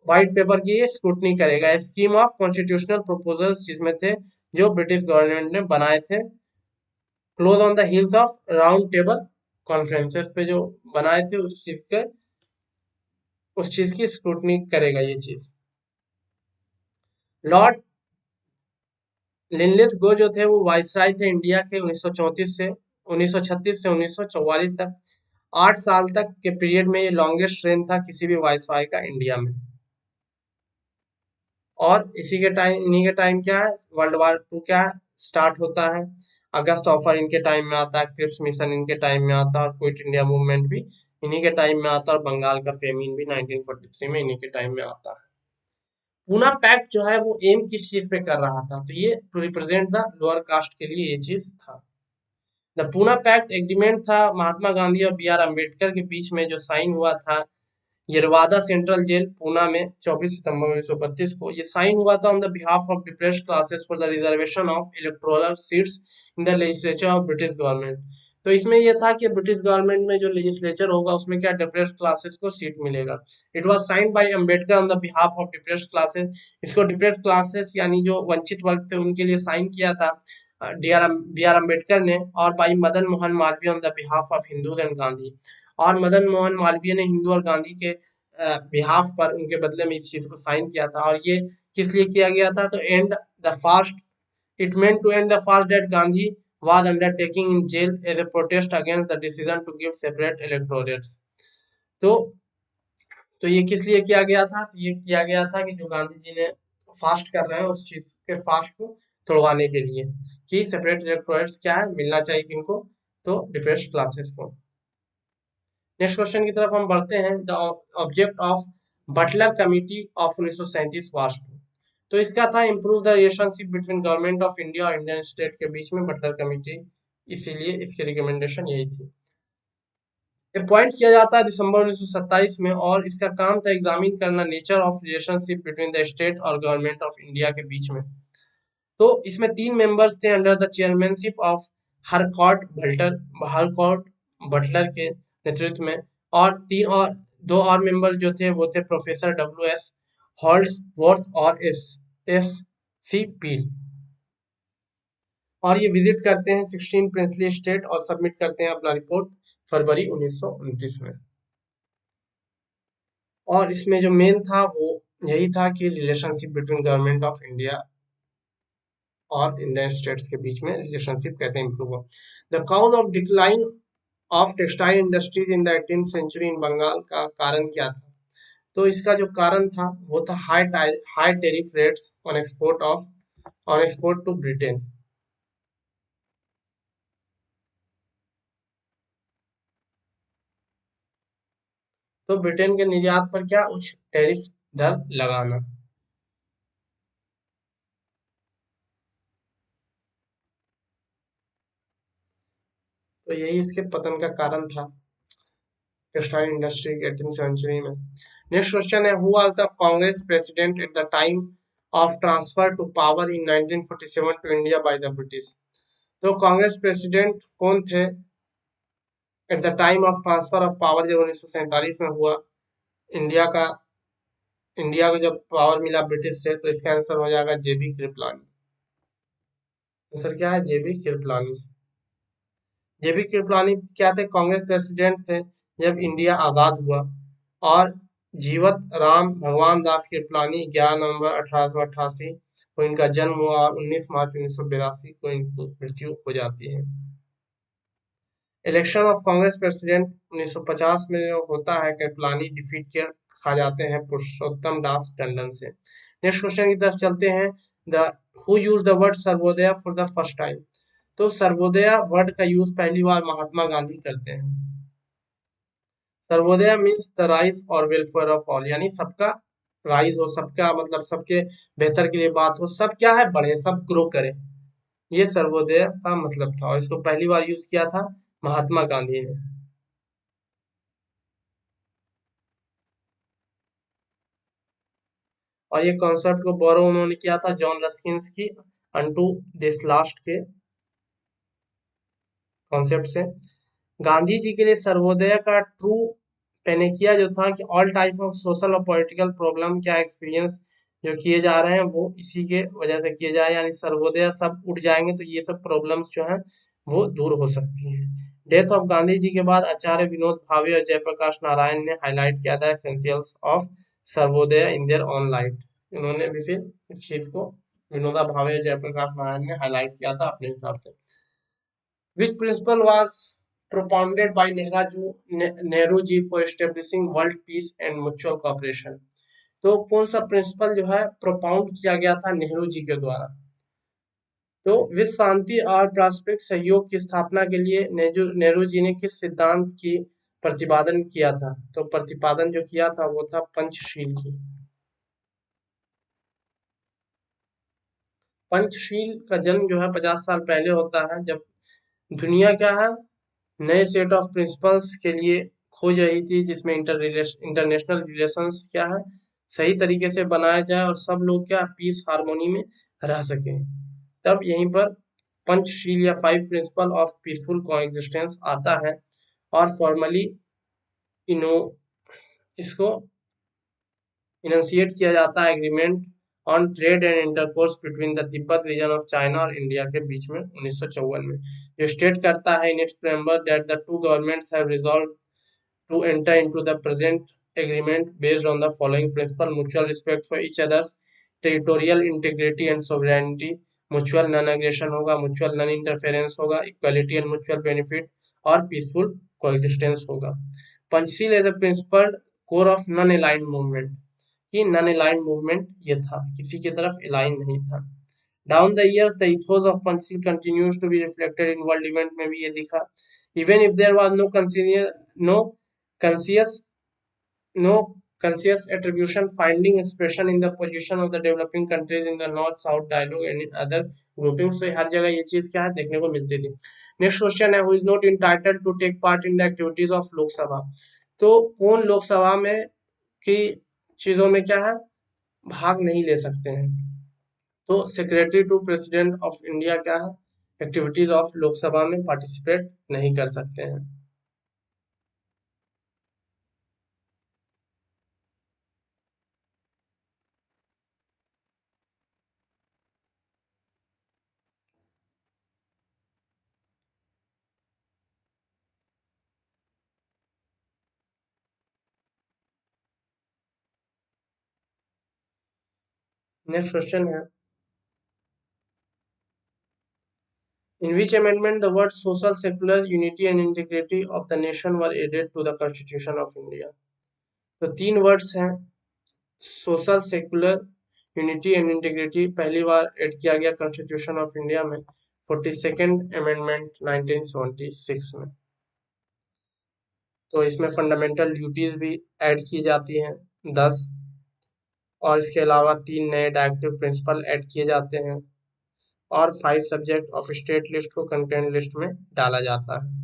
व्हाइट पेपर की ये स्क्रूटनी करेगा स्कीम ऑफ कॉन्स्टिट्यूशनल प्रोपोजल्स, जिसमें थे जो ब्रिटिश गवर्नमेंट ने बनाए थे close on the hills of round table conferences पे जो बनाए थे, उस चीज की स्क्रूटनी करेगा ये चीज। लॉर्ड लिनलिथगो जो थे वो वाइसराय थे इंडिया के 1936 से 1944 तक। 8 साल तक के पीरियड में ये लॉन्गेस्ट रेन था किसी भी वाइसराय का इंडिया में। और इन्हीं के टाइम क्या है, वर्ल्ड वार टू क्या है, स्टार्ट होता है। अगस्त ऑफर इनके टाइम में आता है, क्रिप्स मिशन इनके टाइम में आता है, और क्विट इंडिया मूवमेंट भी इन्हीं के टाइम में आता है, और बंगाल का फेमिन भी 1943 में इन्हीं के टाइम में आता है। पूना पैक्ट जो है वो एम किस चीज पे कर रहा था, तो ये to represent the lower caste के लिए ये चीज था। द पूना पैक्ट एग्रीमेंट था महात्मा गांधी और बी आर अम्बेडकर के बीच में, जो साइन हुआ था यरवादा सेंट्रल जेल पूना में 24 सितंबर 1932 को। ये साइन हुआ था on the behalf of depressed classes for the reservation of electoral seats in the legislature of British government. तो इसमें यह था कि ब्रिटिश गवर्नमेंट में जो लेजिस्लेचर होगा उसमें क्या डिप्रेस्ड क्लासेस को सीट मिलेगा। It was signed by Ambedkar on the behalf of depressed classes. इसको डिप्रेस्ड क्लासेस यानी जो वंचित वर्ग थे उनके लिए साइन किया था बी आर अम्बेडकर ने, और by Madan Mohan Malviya on the behalf of Hindu and Gandhi. और मदन मोहन मालवीय ने हिंदू और गांधी के बिहाफ पर उनके बदले में इस चीज को साइन किया था। और ये किस लिए किया गया था, तो end the fast it meant to end the fast that Gandhi was undertaking in jail as a protest against the decision to give separate electorates। तो ये किस लिए किया गया था, तो ये किया गया था कि जो गांधी जी ने फास्ट कर रहे हैं उस चीज के फास्ट को तोड़वाने के लिए, कि सेपरेट इलेक्टोरेट्स क्या है मिलना चाहिए किनको, तो डिप्रेस्ड क्लासेस को। नेक्स्ट क्वेश्चन की तरफ हम बढ़ते हैं। The object of Butler committee of 1937 was to, तो इसका था improve the relationship between government of India और इंडियन स्टेट के बीच में बटलर कमिटी, इसीलिए इसकी रिकमेंडेशन यही थी। अपॉइंट किया जाता है दिसंबर 1927 में, और इसका काम था एग्जामिन करना nature of relationship between the state और गवर्नमेंट ऑफ इंडिया के बीच में। तो इसमें 3 मेंबर्स थे under the chairmanship of Harcourt Butler के नेतृत्व में, और 2 और मेंबर्स जो थे वो थे प्रोफेसर डब्ल्यू एस हॉल्ड्सवॉर्थ और एस सी पील। और ये विजिट करते हैं 16 प्रिंसली स्टेट और सबमिट करते हैं अपना रिपोर्ट फरवरी 1929 में। और इसमें जो मेन था वो यही था कि relationship between government of India और इंडियन स्टेट्स के बीच में रिलेशनशिप कैसे इंप्रूव हो। The cause of decline of textile industries in the 18th century in Bengal का कारण क्या था, तो इसका जो कारण था वो था high tariff rates on export to Britain. तो ब्रिटेन के निर्यात पर क्या उच्च टैरिफ दर लगाना। तो यही इसके पतन का कारण था टेक्सटाइल इंडस्ट्री की 18th सेंचुरी में। नेक्स्ट क्वेश्चन है, who was the Congress president at the time of transfer to power in 1947 to India by the British. तो कांग्रेस प्रेसिडेंट कौन थे at the time of transfer of power, जब 1947 में हुआ India India को जब पावर मिला ब्रिटिश से, तो इसका आंसर हो जाएगा जेबी कृपलानी। आंसर क्या है, जेबी कृपलानी। जेबी कृपलानी क्या थे, कांग्रेस प्रेसिडेंट थे जब इंडिया आजाद हुआ। और जीवत राम भगवान दास कृपलानी 11 नवंबर 1888 को इनका जन्म हुआ, और 19 मार्च 1982 को इनकी मृत्यु हो जाती है। इलेक्शन ऑफ कांग्रेस प्रेसिडेंट 1950 में जो होता है, कृपलानी डिफीट किया खा जाते हैं पुरुषोत्तम दास टंडन से। नेक्स्ट क्वेश्चन की तरफ चलते हैं। The who use the word Sarvodaya for the first time, तो सर्वोदय वर्ड का यूज पहली बार महात्मा गांधी करते हैं। सर्वोदय मीन्स द राइज और वेलफेयर ऑफ ऑल, यानी सबका राइज हो, सबका मतलब सबके बेहतर के लिए बात हो, सब क्या है बढ़े, सब ग्रो करे, ये सर्वोदय का मतलब था। और इसको पहली बार यूज किया था महात्मा गांधी ने। और ये कॉन्सेप्ट को बोरो उन्होंने किया था जॉन रस्किन की अनटू दिस लास्ट के कॉन्सेप्ट से। गांधी जी के लिए सर्वोदय का ट्रू पेनेकिया जो था कि ऑल टाइप ऑफ सोशल और पॉलिटिकल प्रॉब्लम क्या एक्सपीरियंस जो किए जा रहे हैं वो इसी के वजह से किए जाए, यानी सर्वोदय सब उठ जाएंगे तो ये सब प्रॉब्लम्स जो है वो दूर हो सकती हैं। डेथ ऑफ गांधी जी के बाद आचार्य विनोद भावे और जयप्रकाश नारायण ने हाईलाइट किया था essentials of Sarvodaya in their on light. इन्होंने भी फिर इस चीज को विनोदा भावे और जयप्रकाश नारायण ने हाईलाइट किया था अपने हिसाब से। Which principle was propounded by Nehru ji for establishing world peace and mutual cooperation? तो कौन सा प्रिंसिपल जो है प्रोपाउंड किया गया था नेहरू जी के द्वारा, तो विश्व शांति और पारस्परिक सहयोग की स्थापना के लिए नेहरू जी ने किस सिद्धांत की प्रतिपादन किया था? तो प्रतिपादन जो किया था वो था पंचशील की। पंचशील का जन्म जो है 50 साल पहले होता है, जब दुनिया क्या है, नए सेट ऑफ प्रिंसिपल्स के लिए खोज रही थी, जिसमें इंटरनेशनल रिलेशंस क्या है, सही तरीके से बनाया जाए और सब लोग क्या पीस हार्मोनी में रह सके। तब यहीं पर पंचशील या 5 प्रिंसिपल ऑफ पीसफुल कोएग्जिस्टेंस आता है, और फॉर्मली इनो इसको इनशिएट किया जाता है agreement on trade and intercourse between the Tibet region of China और इंडिया के बीच में 1954 में, जो स्टेट करता है in its preamble that the two governments have resolved to enter into the present agreement based on the following principle: mutual respect for each other's territorial integrity and sovereignty, mutual non-aggression होगा, mutual non-interference होगा, equality and mutual benefit, और peaceful coexistence होगा। Panchsheel as a principal core of non-aligned movement, कि non-aligned movement ये था, किसी की तरफ align नहीं था। Down the years, the ethos of Panchsheel continues to be reflected in world event में भी ये दिखा। Even if there was no conscious no conscious attribution finding expression in the position of the developing countries in the north south dialogue and in other groupings, तो हर जगह ये चीज क्या है देखने को मिलती थी। नेक्स्ट क्वेश्चन है, who is not entitled to take part in the activities of Lok Sabha? तो कौन लोकसभा में की चीजों में क्या है भाग नहीं ले सकते हैं? तो secretary to president of India क्या है एक्टिविटीज ऑफ लोकसभा में पार्टिसिपेट नहीं कर सकते हैं। नेक्स्ट क्वेश्चन है, in which amendment the words social, secular, unity and integrity of the nation were added to the Constitution of India? तो तीन वर्ड्स हैं, social, secular, unity and integrity, पहली बार ऐड किया गया कॉन्स्टिट्यूशन ऑफ इंडिया में 42nd amendment 1976 में। तो इसमें फंडामेंटल ड्यूटीज भी ऐड की जाती हैं 10, और इसके अलावा 3 नए डायरेक्टिव प्रिंसिपल ऐड किए जाते हैं, और 5 सब्जेक्ट ऑफ स्टेट लिस्ट को कंटेंट लिस्ट में डाला जाता है।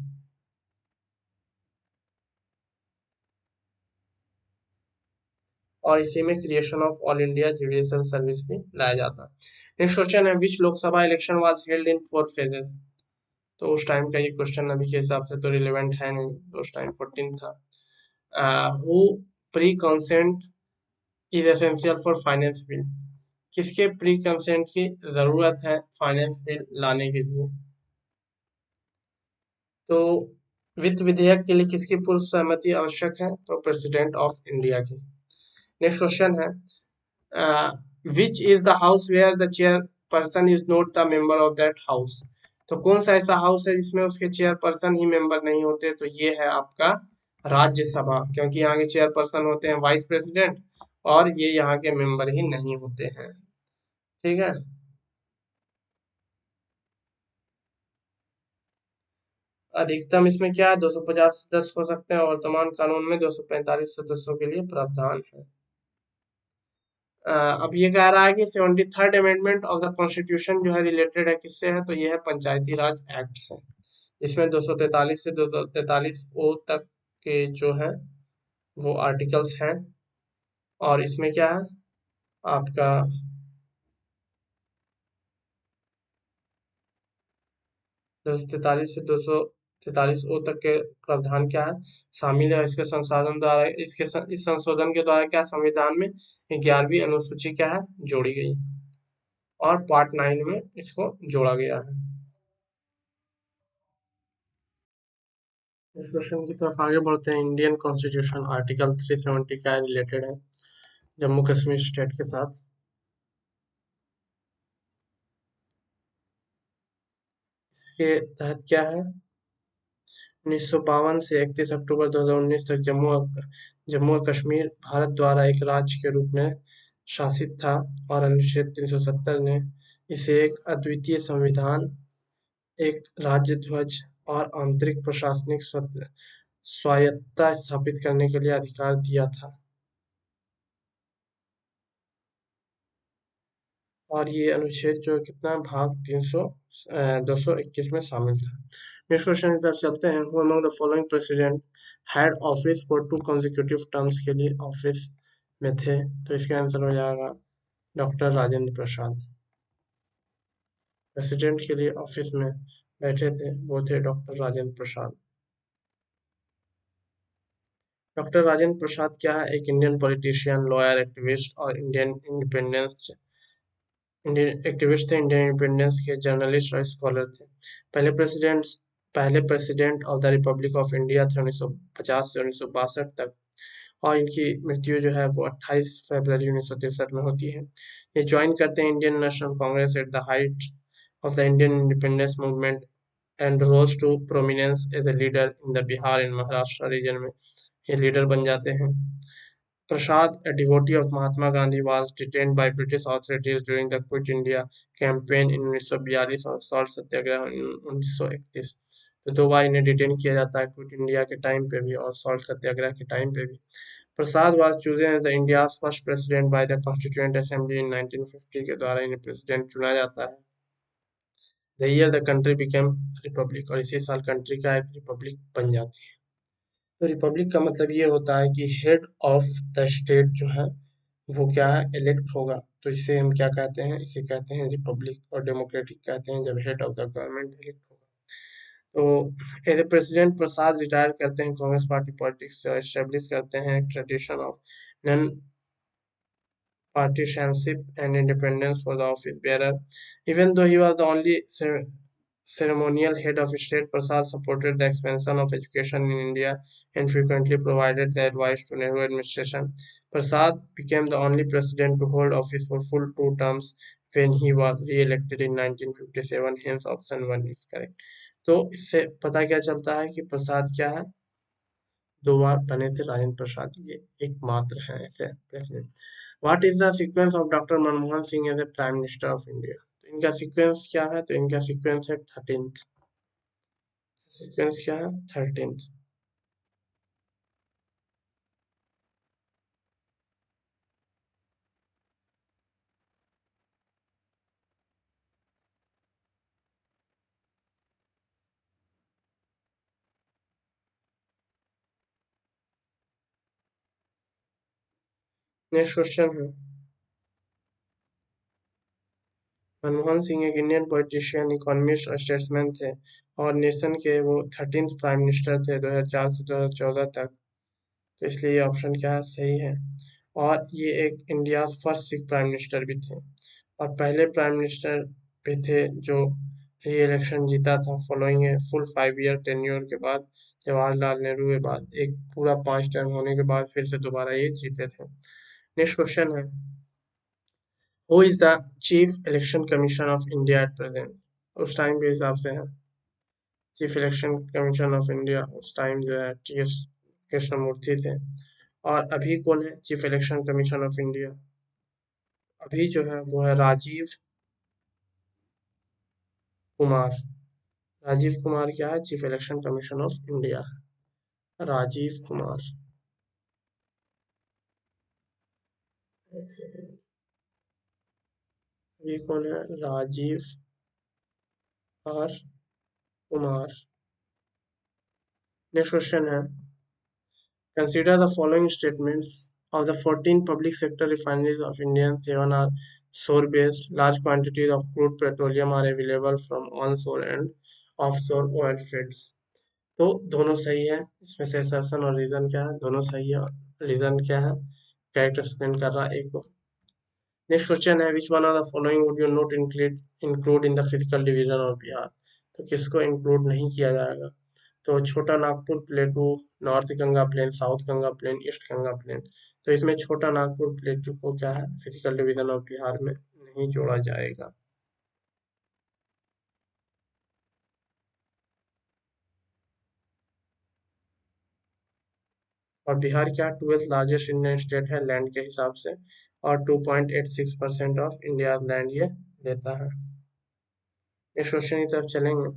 और इसी में creation of all India judicial service भी लाया जाता है। नेक्स्ट क्वेश्चन है, which Lok Sabha election was held in 4 phases? तो उस टाइम का ये क्वेश्चन अभी के हिसाब से तो रिलेवेंट है नहीं, तो उस टाइम 14 था। Who pre consent is essential for finance bill? किसके प्री कंसेंट की जरूरत है फाइनेंस बिल लाने के लिए? तो वित्त विधेयक के लिए किसकी पूर्व सहमति आवश्यक है? तो प्रेसिडेंट ऑफ इंडिया की। नेक्स्ट क्वेश्चन है, which is the house where the chairperson is not the member of that house? तो कौन सा ऐसा हाउस है जिसमें उसके चेयरपर्सन ही मेंबर नहीं होते? तो ये है आपका राज्यसभा, क्योंकि यहाँ के चेयरपर्सन होते हैं वाइस प्रेसिडेंट, और ये यहाँ के मेंबर ही नहीं होते हैं। ठीक है, अधिकतम इसमें क्या है 250 सदस्य हो सकते हैं, और वर्तमान कानून में 245 सदस्यों के लिए प्रावधान है। अब ये कह रहा है कि 73rd amendment of the constitution जो है रिलेटेड है किससे है? तो ये है पंचायती राज एक्ट से। इसमें 243 से 243 ओ तक के जो है वो आर्टिकल्स हैं, और इसमें क्या है आपका 243 से 243 ओ तक के प्रावधान क्या है शामिल है। इसके संसाधन द्वारा इस संशोधन के द्वारा क्या संविधान में 11वीं अनुसूची क्या है जोड़ी गई, और पार्ट 9 में इसको जोड़ा गया है। इस क्वेश्चन की तरफ आगे बढ़ते हैं। इंडियन कॉन्स्टिट्यूशन आर्टिकल 370 क्या रिलेटेड है जम्मू कश्मीर स्टेट के साथ? के तहत क्या है 1952 से 31 अक्टूबर 2019 तक जम्मू और कश्मीर भारत द्वारा एक राज्य के रूप में शासित था, और अनुच्छेद 370 ने इसे एक अद्वितीय संविधान, एक राज्य ध्वज और आंतरिक प्रशासनिक स्वायत्तता स्थापित करने के लिए अधिकार दिया था। और ये अनुच्छेद जो कितना भाग 221 में शामिल था। नेक्स्ट क्वेश्चन की तरफ चलते हैं। Who among the following president had office for 2 consecutive terms के लिए ऑफिस में थे? तो इसका आंसर हो जाएगा डॉक्टर राजेंद्र प्रसाद। प्रेसिडेंट के लिए ऑफिस में बैठे थे वो थे डॉक्टर राजेंद्र प्रसाद। डॉक्टर राजेंद्र प्रसाद क्या है? एक इंडियन पॉलिटिशियन, लॉयर, एक्टिविस्ट और इंडियन एक्टिविस्ट थे, इंडियन इंडिपेंडेंस के जर्नलिस्ट और स्कॉलर थे। पहले president of the Republic of India थे 1950 से 1962 तक। और इनकी मृत्यु जो है वो 28 फरवरी 1963 में होती है। ये ज्वाइन करते हैं Indian national Congress at the height of the Indian independence movement and rose to prominence as a leader in the Bihar and Maharashtra region में ये लीडर बन जाते हैं। Prasad, a devotee of Mahatma Gandhi, was detained by British authorities during the Quit India campaign in 1942 और salt सत्याग्रह 1931। तो दो बार इन्हें detain किया जाता है, क्विट इंडिया के टाइम पे भी और सॉल्ट सत्याग्रह के टाइम पे भी। प्रसाद was chosen as the India's first president by the Constituent Assembly in 1950 के द्वारा इन्हें प्रेसिडेंट चुना जाता है। The year the country became republic और इसी साल कंट्री का एक रिपब्लिक बन जाती है। तो रिपब्लिक का मतलब ये होता है कि हेड ऑफ द स्टेट जो है वो क्या है? इलेक्ट होगा। तो इसे हम क्या कहते हैं? इसे कहते हैं रिपब्लिक। और डेमोक्रेटिक कहते हैं जब head of the government elect होगा। तो as a president Prasad retire करते हैं कांग्रेस पार्टी पॉलिटिक्स से, एस्टेब्लिश करते हैं tradition of non partisanship and independence for the office bearer. Even though he was the only ceremonial head of state, Prasad supported the expansion of education in India and frequently provided the advice to Nehru administration. Prasad became the only president to hold office for full 2 terms when he was re-elected in 1957. Hence, option 1 is correct. तो इससे पता क्या चलता है कि प्रसाद क्या है? 2 बार बने थे राजेंद्र प्रसाद, ये एकमात्र हैं ऐसे president. What is the sequence of doctor Manmohan Singh as a prime minister of India? तो इनका सीक्वेंस क्या है? तो इनका सीक्वेंस है 13th। सीक्वेंस क्या है? 13th। नेक्स्ट क्वेश्चन है। मनमोहन सिंह एक इंडियन पॉलिटिशियन, इकोनॉमिस्ट और स्टेट्समैन थे और नेशन के वो 13th प्राइम मिनिस्टर थे 2004 से 2014 तक। तो इसलिए ये ऑप्शन क्या है? सही है। और ये एक India first Sikh prime minister भी थे और पहले प्राइम मिनिस्टर भी थे जो री इलेक्शन जीता था following a full 5 year tenure के बाद। जवाहरलाल नेहरू के बाद एक पूरा 5 टर्म होने के बाद फिर से दोबारा ये जीते थे। नेक्स्ट क्वेश्चन है। Who is the chief election commission of India at present? उस टाइम के हिसाब से है। Chief election commission of India उस टाइम जो है टी एस कृष्णमूर्ति थे। और अभी कौन है chief election commission of India? अभी जो है वो है राजीव कुमार। राजीव कुमार क्या है? Chief election commission of India. Rajiv Kumar. एक सेकेंड। अभी कौन है? Rajiv R Kumar. Next question है। Consider the following statements. Of the 14 public sector refineries of India, 7 are shore-based. Large quantities of crude petroleum are available from onshore and offshore oil fields. तो दोनों सही है। इसमें से assertion और रीजन क्या है? दोनों सही है। रीजन क्या है? करेक्ट एक्सप्लेन कर रहा है एक को। नेक्स्ट क्वेश्चन है। Which one of the following would you not include in the physical division of Bihar? तो किसको इंक्लूड नहीं किया जाएगा? तो Chota Nagpur plateau, north Ganga plain, south Ganga plain, east Ganga plain. तो इसमें छोटा नागपुर प्लेटू को क्या है? फिजिकल डिवीजन ऑफ बिहार में नहीं जोड़ा जाएगा। और बिहार क्या 12th लार्जेस्ट इंडियन स्टेट है लैंड के हिसाब से और 2.86% ऑफ इंडिया लैंड ये लेता है। नेक्स्ट क्वेश्चन की तरफ चलेंगे।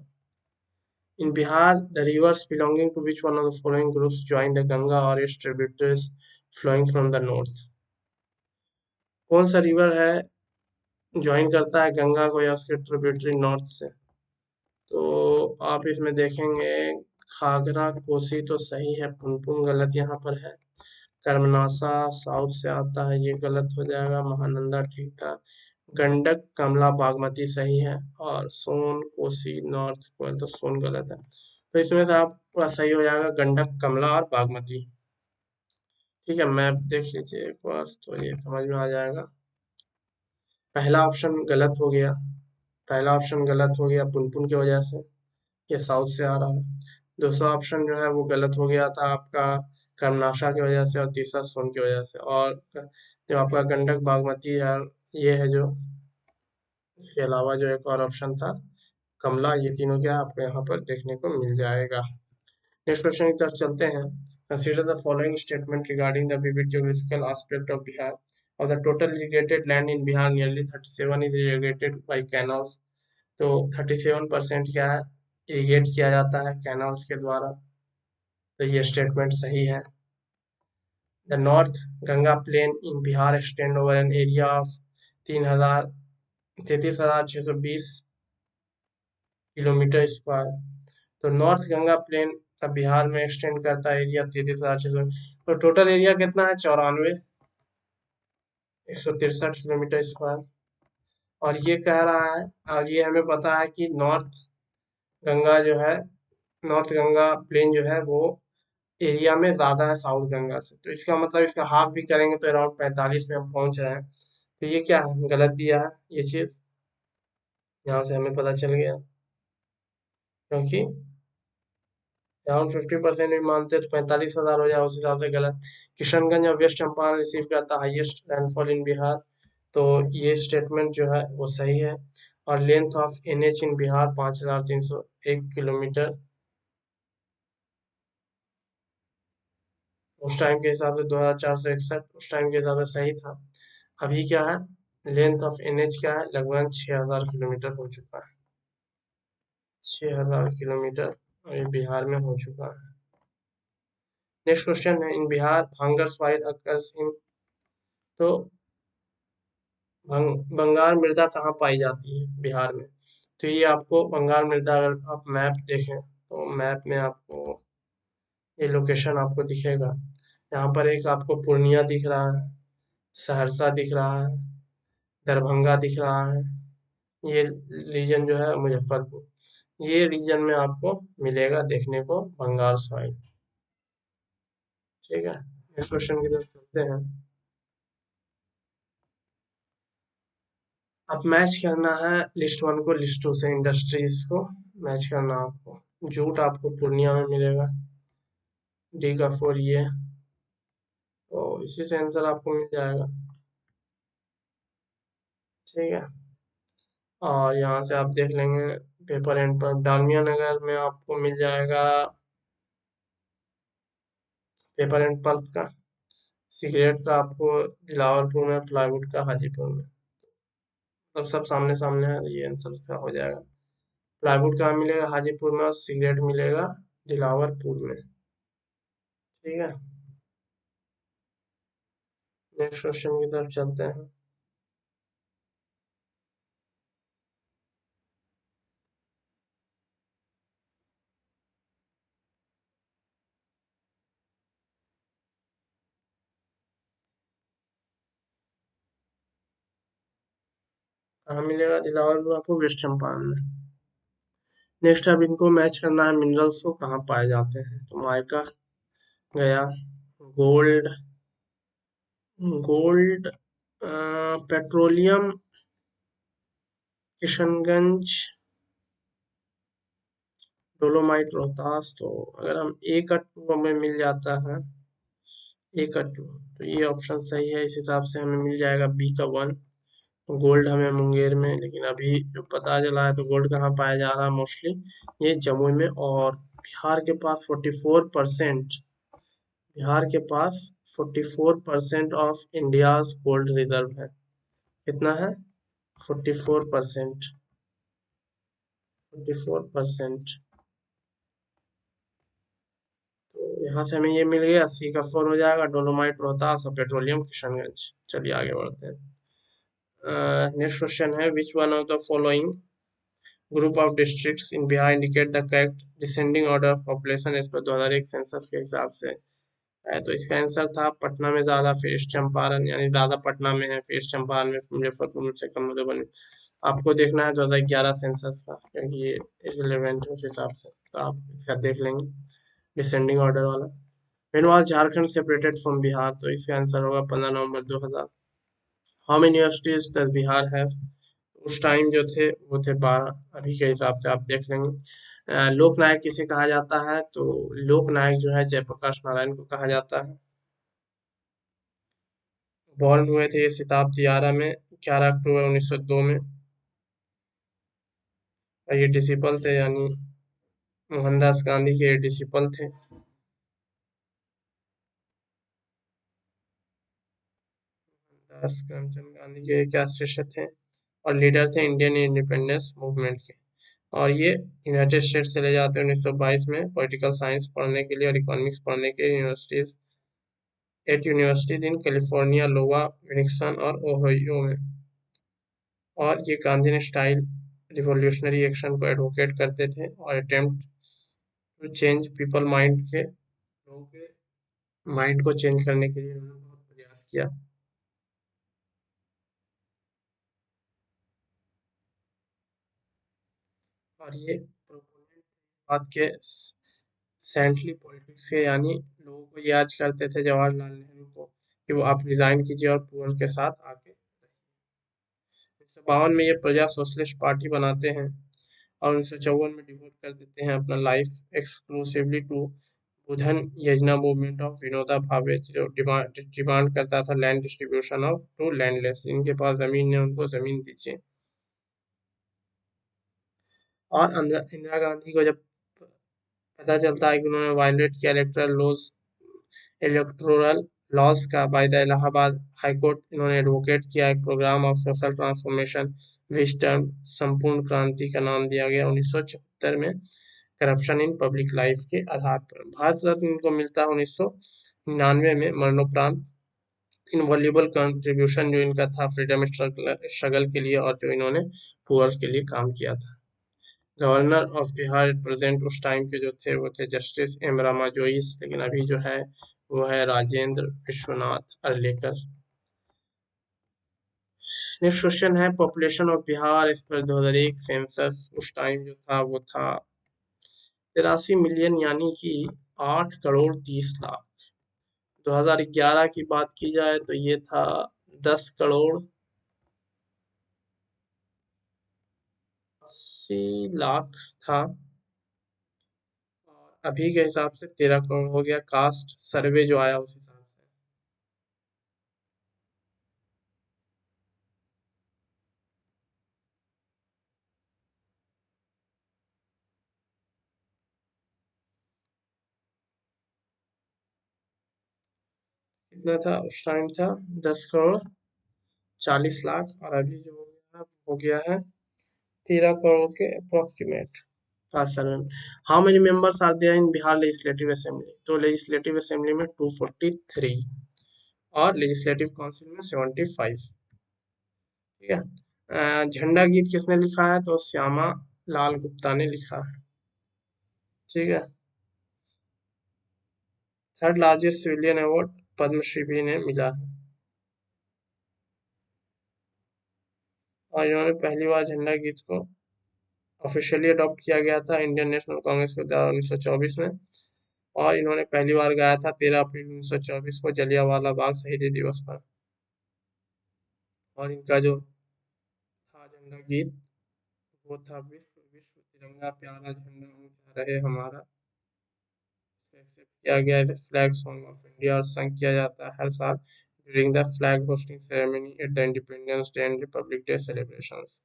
In Bihar, the rivers belonging to which one of the following groups join the Ganga or its tributaries flowing from the north? कौन सा रिवर है ज्वाइन करता है गंगा को या उसके ट्रिब्यूटरी नॉर्थ से? तो आप इसमें देखेंगे घाघरा कोसी तो सही है, पुनपुन गलत यहाँ पर है, कर्मनाशा साउथ से आता है, ये गलत हो जाएगा, महानंदा ठीक था, गंडक कमला बागमती सही है, और सोन कोसी नॉर्थ को तो सोन गलत है। तो इसमें से आपका सही हो जाएगा गंडक कमला और बागमती। ठीक है, मैप देख लीजिए एक बार तो ये समझ में आ जाएगा। पहला ऑप्शन गलत हो गया, पहला ऑप्शन गलत हो गया पुनपुन की वजह से, ये साउथ से आ रहा है। दूसरा ऑप्शन जो है वो गलत हो गया था आपका कर्मनाशा की वजह से, और तीसरा सोन की वजह से, और जो आपका गंडक बागमती है ये है जो, इसके अलावा जो एक और ऑप्शन था कमला, ये तीनों क्या आपको यहाँ पर देखने को मिल जाएगा। नेक्स्ट क्वेश्चन की तरफ चलते हैं। Consider the following statement regarding the vivid geographical aspect of Bihar. Of the total irrigated land in Bihar nearly 37 is irrigated by canals. तो 37% क्या है, इरिगेट किया जाता है कैनाल्स के द्वारा, तो ये स्टेटमेंट सही है। The north Ganga plain in Bihar extend over an area of 33,620 kilometre square. तो नॉर्थ गंगा प्लेन का बिहार में एक्सटेंड करता है एरिया 33,600, तो टोटल एरिया कितना है 94,163 किलोमीटर स्क्वायर। और ये कह रहा है, और ये हमें पता है कि नॉर्थ गंगा जो है, नॉर्थ गंगा प्लेन जो है वो एरिया में ज्यादा है साउथ गंगा से, तो इसका मतलब इसका हाफ भी करेंगे तो अराउंड 45 में हम पहुंच रहे हैं। तो ये क्या है, गलत दिया है ये चीज, यहाँ से हमें पता चल गया, क्योंकि अराउंड 50% भी मानते तो 45,000 हो जाए, उस हिसाब से गलत। किशनगंज और वेस्ट चंपारण रिसीव करता हाईएस्ट रेनफॉल इन बिहार, तो ये स्टेटमेंट जो है वो सही है। और length of NH in Bihar 5,301 kilometre, उस टाइम के हिसाब से 2,461, उस टाइम के हिसाब से सही था। अभी क्या है, लेंथ ऑफ एनएच क्या है, लगभग 6,000 किलोमीटर हो चुका है, 6,000 किलोमीटर, और ये बिहार में हो चुका है। नेक्स्ट क्वेश्चन है, in Bihar hunger soil occurs in. तो बंगाल मृदा कहाँ पाई जाती है बिहार में? तो ये आपको बंगाल मृदा, अगर आप मैप देखें तो मैप में आपको ये लोकेशन आपको दिखेगा। यहाँ पर एक आपको पूर्णिया दिख रहा है, सहरसा दिख रहा है, दरभंगा दिख रहा है, ये रीजन जो है मुजफ्फरपुर, ये रीजन में आपको मिलेगा देखने को बंगाल सॉइल। ठीक है, नेक्स्ट क्वेश्चन की तरफ चलते हैं। अब मैच करना है लिस्ट वन को लिस्ट टू से, इंडस्ट्रीज को मैच करना आपको। जूट आपको पूर्णिया में मिलेगा, डी का 4 ये, तो इसी से आंसर आपको मिल जाएगा। ठीक है, और यहाँ से आप देख लेंगे पेपर एंड पर डालमिया नगर में आपको मिल जाएगा पेपर एंड पल्प का, सिगरेट का आपको बिलावलपुर में, प्लाईवुड का हाजीपुर में। अब सब सामने सामने है, ये आंसर सा हो जाएगा। प्लाईवुड कहाँ मिलेगा, हाजीपुर में, और सिगरेट मिलेगा दिलावरपुर में। ठीक है, नेक्स्ट क्वेश्चन की तरफ चलते हैं। कहाँ मिलेगा दिलावरपुर आपको, वेस्ट चंपारण में। नेक्स्ट अब इनको मैच करना है मिनरल्स को कहाँ पाए जाते हैं। तो माइका गया, gold, gold petroleum Kishanganj, dolomite Rohtas. तो अगर हम ए का 2 हमें मिल जाता है, ए का 2, तो ये ऑप्शन सही है, इस हिसाब से हमें मिल जाएगा बी का 1। गोल्ड हमें मुंगेर में, लेकिन अभी जो पता चला है तो गोल्ड कहाँ पाया जा रहा है मोस्टली, ये जमुई में। और बिहार के पास 44%, बिहार के पास 44% ऑफ इंडियाज गोल्ड रिजर्व है। कितना है, 44%, 44%। यहाँ से हमें ये मिल गया, सी का 4 हो जाएगा, डोलोमाइट रोहतास और पेट्रोलियम किशनगंज। चलिए आगे बढ़ते हैं। नेक्स्ट क्वेश्चन है, which one of the following group of districts in Bihar indicate the correct descending order of population as per 2001 census के हिसाब से है। तो इसका आंसर था पटना में ज्यादा, फिर ईस्ट चंपारण, यानी ज्यादा पटना में है, फिर ईस्ट चंपारण में, मुजफ्फरपुर में से कम मधुबनी। आपको देखना है 2011 सेंसस का, क्योंकि ये रिलेवेंट है उस हिसाब से, तो आप इसका देख लेंगे डिसेंडिंग ऑर्डर वाला। When was Jharkhand separated from Bihar? तो इसका आंसर होगा 15 नवंबर 2000। How many universities does Bihar have? उस टाइम जो थे वो थे 12, अभी के हिसाब से आप देख लेंगे। लोकनायक किसे कहा जाता है? तो लोकनायक जो है जयप्रकाश नारायण को कहा जाता है। बॉर्न हुए थे ये शताब्दी आरा में 11 अक्टूबर 1902 में, और ये डिसिपल थे, यानी मोहनदास गांधी के डिसिपल थे। मोहनदास करमचंद गांधी के क्या शिष्य थे और लीडर थे इंडियन इंडिपेंडेंस मूवमेंट के। और ये यूनाइटेड स्टेट्स चले जाते हैं 1922 में पॉलिटिकल साइंस पढ़ने के लिए और इकोनॉमिक्स पढ़ने के लिए universities, 8 universities in California, Iowa, Wisconsin और ओहियो में। और ये गांधी ने स्टाइल रिवॉल्यूशनरी एक्शन को एडवोकेट करते थे और attempt to change people mind के, लोगों के माइंड को चेंज करने के लिए उन्होंने बहुत प्रयास किया। और ये प्रोपोनेंट बात के सेंटली पॉलिटिक्स के, यानी लोगों को याद करते थे जवाहरलाल नेहरू को कि वो आप रिजाइन कीजिए और पुअर के साथ आके 1952 में ये प्रजा सोशलिस्ट पार्टी बनाते हैं और 1954 में डिवोट कर देते हैं अपना life exclusively to Budhan Yojana movement of विनोदा भावे, जो डिमांड करता था land distribution of to landless, इनके पास जमीन है उनको जमीन दीजिए। और इंदिरा गांधी को जब पता चलता है कि उन्होंने वायलेट किया इलेक्टोरल लॉज का by the Allahabad high court, इन्होंने एडवोकेट किया एक programme of social transformation which term Sampoorna Kranti का नाम दिया गया 1974 में, करप्शन इन पब्लिक लाइफ के आधार पर। भारत रत्न इनको मिलता है 1999 में मरणोपरांत। इनवॉल्यूबल कंट्रीब्यूशन जो इनका था फ्रीडम स्ट्रगल के लिए, और जो इन्होंने पुअर के लिए काम किया था। Governor of Bihar at present उस टाइम के जो थे वो थे जस्टिस एम रामा जोइस, लेकिन अभी जो है वो है राजेंद्र विश्वनाथ अर्लेकर। नेक्स्ट क्वेश्चन है, पॉपुलेशन ऑफ बिहार इस पर 2001 सेंसस उस टाइम जो था वो था 83 मिलियन, यानी कि 8 करोड़ 30 लाख। 2011 की बात की जाए तो ये था 10 करोड़ 80 लाख था, और अभी के हिसाब से 13 करोड़ हो गया, कास्ट सर्वे जो आया उस हिसाब से। कितना था उस टाइम? था 10 करोड़ 40 लाख, और अभी जो हो गया है 13 करोड़ के अप्रोक्सीमेट। हाँ sir ma'am. How many members are there in Bihar legislative assembly? तो लेजिस्लेटिव असेंबली में 243 और लेजिस्लेटिव काउंसिल में 75। ठीक है। झंडा गीत किसने लिखा है? तो श्यामा लाल गुप्ता ने लिखा है। ठीक है। Third largest civilian award Padma Shri भी ने मिला है, और इन्होंने पहली बार झंडा गीत को ऑफिशियली अडॉप्ट किया गया था इंडियन नेशनल कांग्रेस के द्वारा 1924 में, और इन्होंने पहली बार गाया था 13 अप्रैल 1924 को जलियांवाला बाग शहीदी दिवस पर। और इनका जो था झंडा गीत वो था, विश्व विश्व तिरंगा प्यारा झंडा ऊंचा रहे हमारा, एक्सेप्ट किया गया है फ्लैग सॉन्ग ऑफ इंडिया, और संग किया जाता है हर साल during the flag hosting ceremony at the independence day and Republic day celebrations.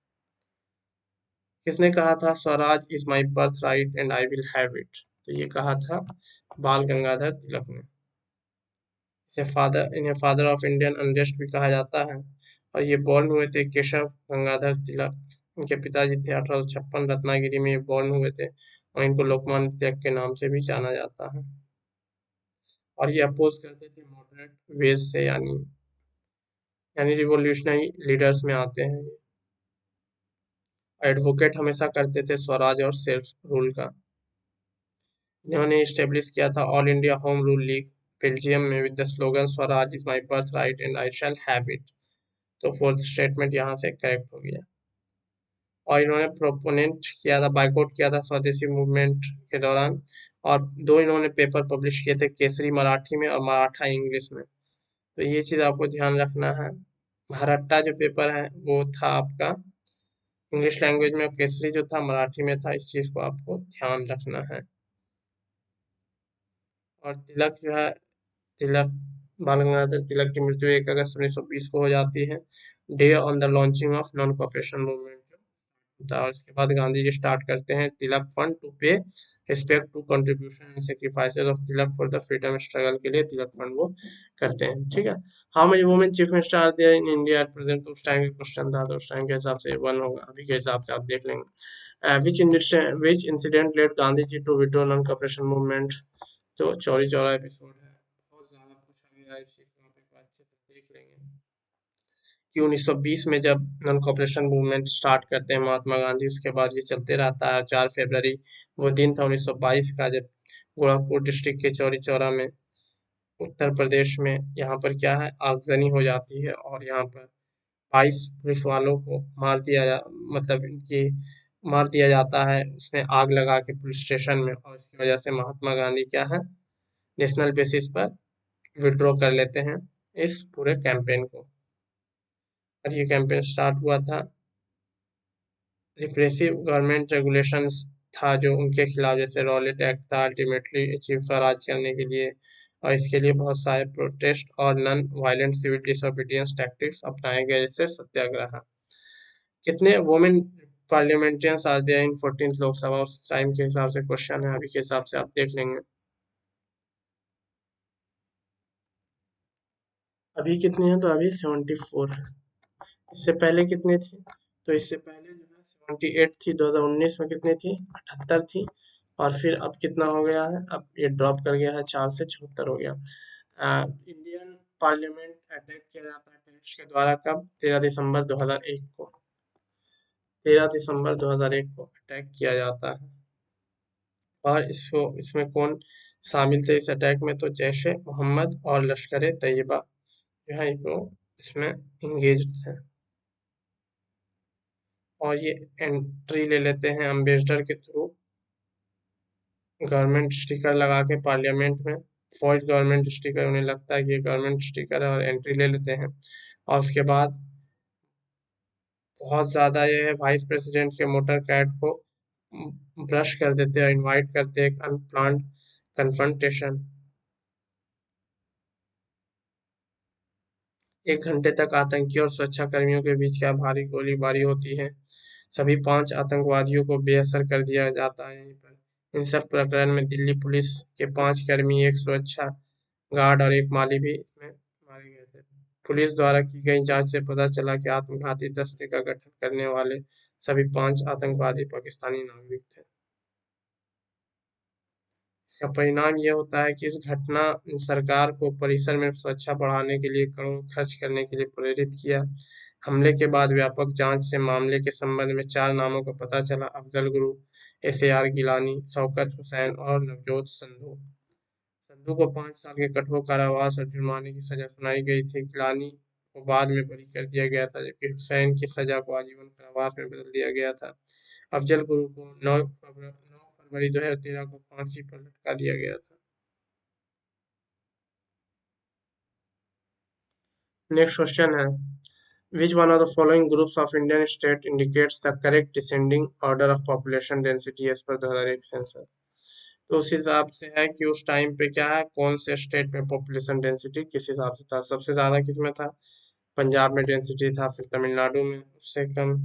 किसने कहा था Swaraj is my birthright and I will have it? तो ये कहा था बाल गंगाधर तिलक ने। इन्हें फादर ऑफ इंडियन अनरेस्ट भी कहा जाता है, और ये बॉर्न हुए थे केशव गंगाधर तिलक। इनके पिताजी थे 1856 रत्नागिरी में बॉर्न हुए थे, और इनको लोकमान्य तिलक के नाम से भी जाना जाता है। और ये अपोज करते थे मॉडरेट वेज से, यानी रिवोल्यूशनरी लीडर्स में आते हैं। एडवोकेट हमेशा करते थे स्वराज और सेल्फ रूल का। इन्होंने स्टेब्लिश किया था all India home rule league Belgium में with the slogan swaraj is my birthright and I shall have it. तो फोर्थ स्टेटमेंट यहाँ से करेक्ट हो गया। और इन्होंने प्रोपोनेंट किया था, बाइकआउट किया था स्वदेशी मूवमेंट के दौरान। और दो इन्होंने पेपर पब्लिश किए थे, केसरी मराठी में और मराठा इंग्लिश में। तो ये चीज़ आपको ध्यान रखना है। महाराष्ट्र जो पेपर है वो था आपका इंग्लिश लैंग्वेज में, और केसरी जो था मराठी में था। इस चीज़ को आपको ध्यान रखना है। और तिलक जो है, तिलक बाल गंगाधर तिलक की मृत्यु 1 अगस्त 1920 को हो जाती है, day on the launching of non cooperation movement था। और उसके बाद गांधी जी स्टार्ट करते हैं Tilak fund to pay respect to contribution and sacrifices of Tilak for the freedom struggle के लिए तिलक फंड वो करते हैं। ठीक है। How many women chief minister are there in India at present? तो उस टाइम का क्वेश्चन था, तो उस टाइम के हिसाब से वन होगा, अभी के हिसाब से आप देख लेंगे। Which incident led Gandhi ji to withdraw non cooperation movement? तो चौरी चौरा एपिसोड है, बहुत ज्यादा पूछा गया है इस चीज को, आप एक बार अच्छे से देख लेंगे कि 1920 में जब नॉन कॉपरेशन मूवमेंट स्टार्ट करते हैं महात्मा गांधी, उसके बाद ये चलते रहता है। 4 फरवरी वो दिन था 1922 का, जब गोरखपुर डिस्ट्रिक्ट के चौरी चौरा में उत्तर प्रदेश में यहाँ पर क्या है आगजनी हो जाती है, और यहाँ पर 22 पुलिस वालों को मतलब इनकी मार दिया जाता है, उसमें आग लगा के पुलिस स्टेशन में। और इसकी वजह से महात्मा गांधी क्या है नेशनल बेसिस पर विड्रॉ कर लेते हैं इस पूरे कैंपेन को। और ये कैंपेन स्टार्ट हुआ था, रिप्रेसिव गवर्नमेंट रेगुलेशंस था जो उनके खिलाफ, जैसे रॉलेट एक्ट था, अल्टीमेटली अचीव स्वराज करने के लिए। और इसके लिए बहुत सारे प्रोटेस्ट और non violent civil disobedience tactics अपनाए गए, जैसे सत्याग्रह। कितने women parliamentarians are there in 14th Lok Sabha? उस टाइम के हिसाब से क्वेश्चन है, अभी के हिसाब से आप देख लेंगे। अभी कितने हैं? तो अभी 74 है। इससे पहले कितने थे? तो इससे पहले जो है 78 थी, 2019 में कितनी थी? 78 थी। और फिर अब कितना हो गया है? अब ये ड्रॉप कर गया है, 4 से 76 हो गया। इंडियन पार्लियामेंट अटैक किया जाता है टेररिस्ट के द्वारा कब? 13 दिसंबर 2001 को। 13 दिसंबर 2001 को अटैक किया जाता है। और इसमें कौन शामिल थे इस अटैक में? तो जैश ए मोहम्मद और लश्कर ए तैयबा जो है वो इसमें इंगेज थे। और ये एंट्री ले लेते हैं अम्बेसडर के थ्रू, गवर्नमेंट स्टिकर लगा के पार्लियामेंट में। फॉइल गवर्नमेंट स्टिकर, उन्हें लगता है कि ये गवर्नमेंट स्टिकर है, और एंट्री ले लेते हैं। और उसके बाद बहुत ज़्यादा ये है वाइस प्रेसिडेंट के मोटर कैट को ब्रश कर देते हैं, इनवाइट करते हैं एक अनप्लान्ड कन्फ्रंटेशन। 1 घंटे तक आतंकी और सुरक्षा कर्मियों के बीच क्या भारी गोलीबारी होती है। सभी 5 आतंकवादियों को बेअसर कर दिया जाता है यहीं पर। हिंसक प्रकरण में दिल्ली पुलिस के 5 कर्मी, एक सुरक्षा गार्ड और एक माली भी इसमें मारे गए थे। पुलिस द्वारा की गई जांच से पता चला कि आत्मघाती दस्ते का गठन करने वाले सभी 5 आतंकवादी पाकिस्तानी नागरिक थे। इसका परिणाम ये होता है कि इस घटना सरकार को परिसर में सुरक्षा बढ़ाने के लिए करोड़ खर्च करने के लिए प्रेरित किया। हमले के बाद व्यापक जांच से मामले के संबंध में 4 नामों का पता चला: अफजल गुरु, एस.ए.आर. गिलानी, शौकत हुसैन और नवजोत संधू। संधू को 5 साल के कठोर कारावास और जुर्माने की सजा सुनाई गई थी। गिलानी को बाद में बरी कर दिया गया था, जबकि हुसैन की सजा को आजीवन कारावास में बदल दिया गया था। अफजल गुरु को 9 फरवरी 2013 को फांसी पर लटका दिया गया था। नेक्स्ट क्वेश्चन है, which one of the following groups of Indian state indicates the correct descending order of population density as per 2001 census? तो उस हिसाब से है कि उस टाइम पे क्या है, कौन से स्टेट में पॉपुलेशन डेंसिटी किस हिसाब से था। सबसे ज्यादा किस में था? पंजाब में डेंसिटी था, फिर तमिलनाडु में उससे कम।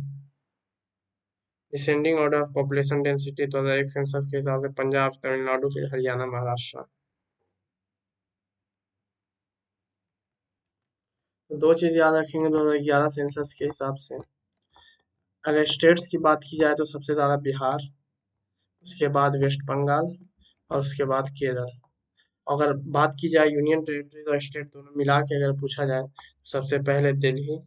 Descending order of population density 2001 census के हिसाब से पंजाब, तमिलनाडु, फिर हरियाणा, महाराष्ट्र। तो दो चीज याद रखेंगे 2011 सेंसस के हिसाब से। अगर स्टेट्स की बात की जाए तो सबसे ज्यादा बिहार, उसके बाद वेस्ट बंगाल और उसके बाद केरल। अगर बात की जाए यूनियन टेरिटरीज और स्टेट दोनों मिला के अगर पूछा जाए तो सबसे पहले दिल्ली,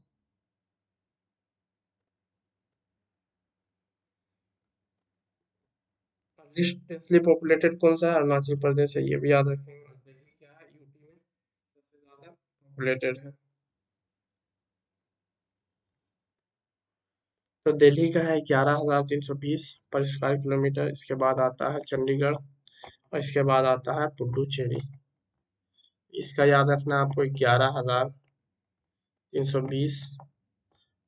लिस्ट डेंसली पॉपुलेटेड कौन सा है, अरुणाचल प्रदेश है, ये भी याद रखेंगे। और दिल्ली क्या है, यूपी में सबसे ज्यादा पॉपुलेटेड है। तो दिल्ली का है 11,320 पर स्क्वायर किलोमीटर। इसके बाद आता है चंडीगढ़ और इसके बाद आता है पुडुचेरी। इसका याद रखना है आपको 11,320।